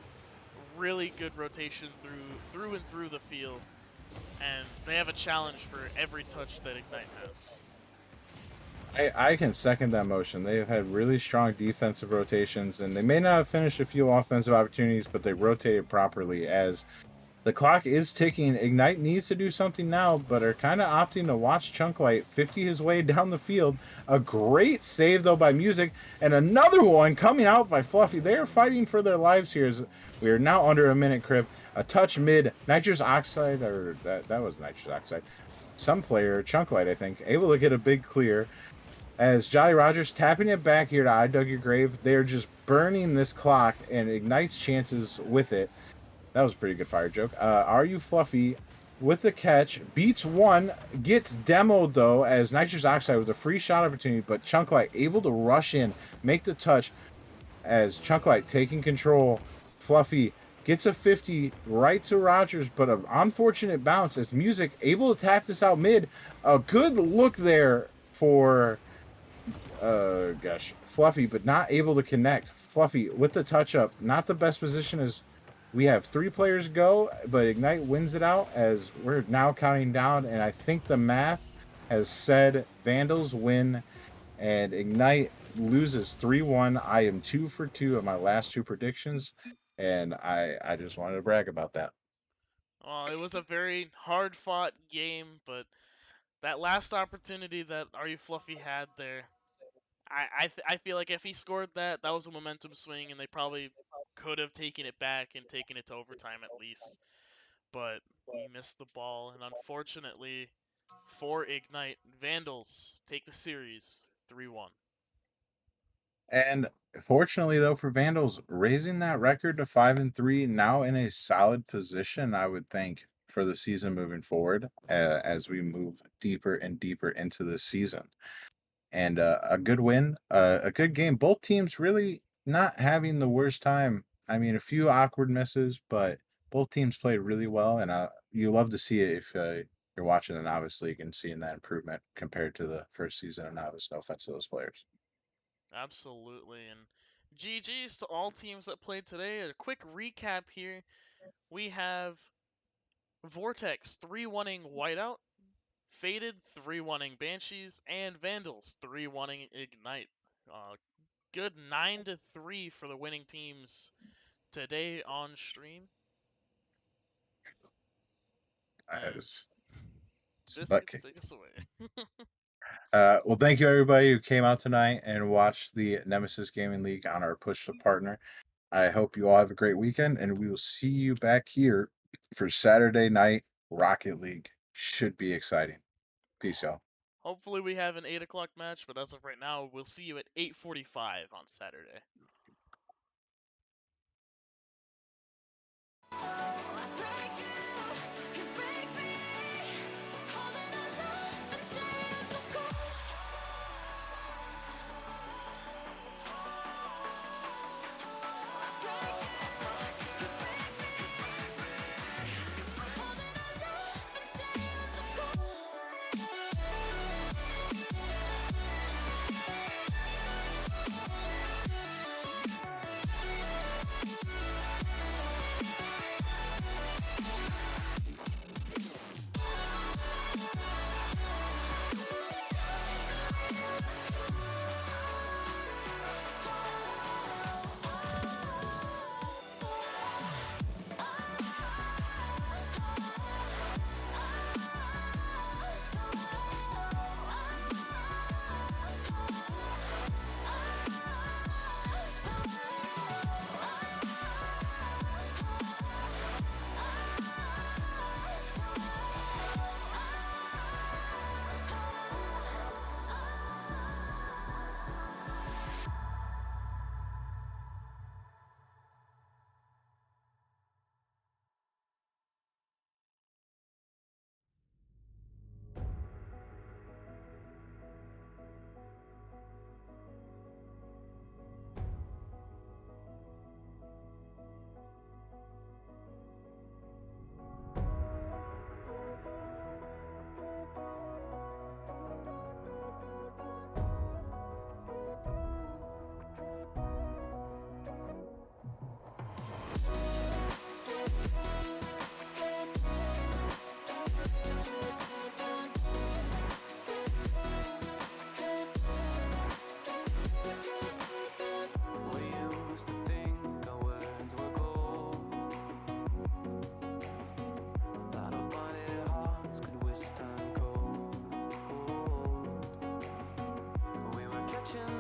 really good rotation through and through the field, and they have a challenge for every touch that Ignite has. I can second that motion. They have had really strong defensive rotations, and they may not have finished a few offensive opportunities, but they rotated properly. As the clock is ticking, Ignite needs to do something now, but are kind of opting to watch Chunklight 50 his way down the field. A great save, though, by Music, and another one coming out by Fluffy. They are fighting for their lives here. As we are now under a minute, Crip. A touch mid, Nitrous Oxide, or that was Nitrous Oxide. Some player, Chunklight, I think, able to get a big clear. As Jolly Rogers tapping it back here to I Dug Your Grave. They're just burning this clock and Ignite's chances with it. That was a pretty good fire joke. Are You Fluffy with the catch, beats one, gets demoed though as Nitrous Oxide with a free shot opportunity, but Chunklight able to rush in, make the touch as Chunklight taking control. Fluffy gets a 50 right to Rogers, but an unfortunate bounce as Music able to tap this out mid. A good look there for Fluffy, but not able to connect. Fluffy with the touch up, not the best position as we have 3 players go, but Ignite wins it out as we're now counting down, and I think the math has said Vandals win and Ignite loses 3-1. I am 2 for 2 of my last 2 predictions, and I just wanted to brag about that. Well, it was a very hard-fought game, but that last opportunity that Are You Fluffy had there, I feel like if he scored that, that was a momentum swing, and they probably could have taken it back and taken it to overtime at least. But he missed the ball, and unfortunately for Ignite, Vandals take the series 3-1. And fortunately, though, for Vandals, raising that record to 5-3, now in a solid position, I would think, for the season moving forward, as we move deeper and deeper into the season. And a good win, a good game. Both teams really not having the worst time. I mean, a few awkward misses, but both teams played really well, and you love to see it if you're watching the Novice League and seeing that improvement compared to the first season of Novice. No offense to those players. Absolutely. And GG's to all teams that played today. A quick recap here. We have Vortex 3-1ing Whiteout, Faded 3-1ing Banshees, and Vandals 3-1ing Ignite. Good 9-3 for the winning teams today on stream. And It's Biscuits, bucket. take us away. Well, thank you everybody who came out tonight and watched the Nemesis Gaming League on our push to partner. I hope you all have a great weekend, and we will see you back here for Saturday night Rocket League. Should be exciting. Peace, y'all. Hopefully we have an 8 o'clock match, but as of right now, we'll see you at 8:45 on Saturday.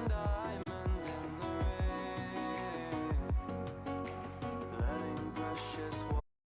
Diamonds in the rain, letting precious water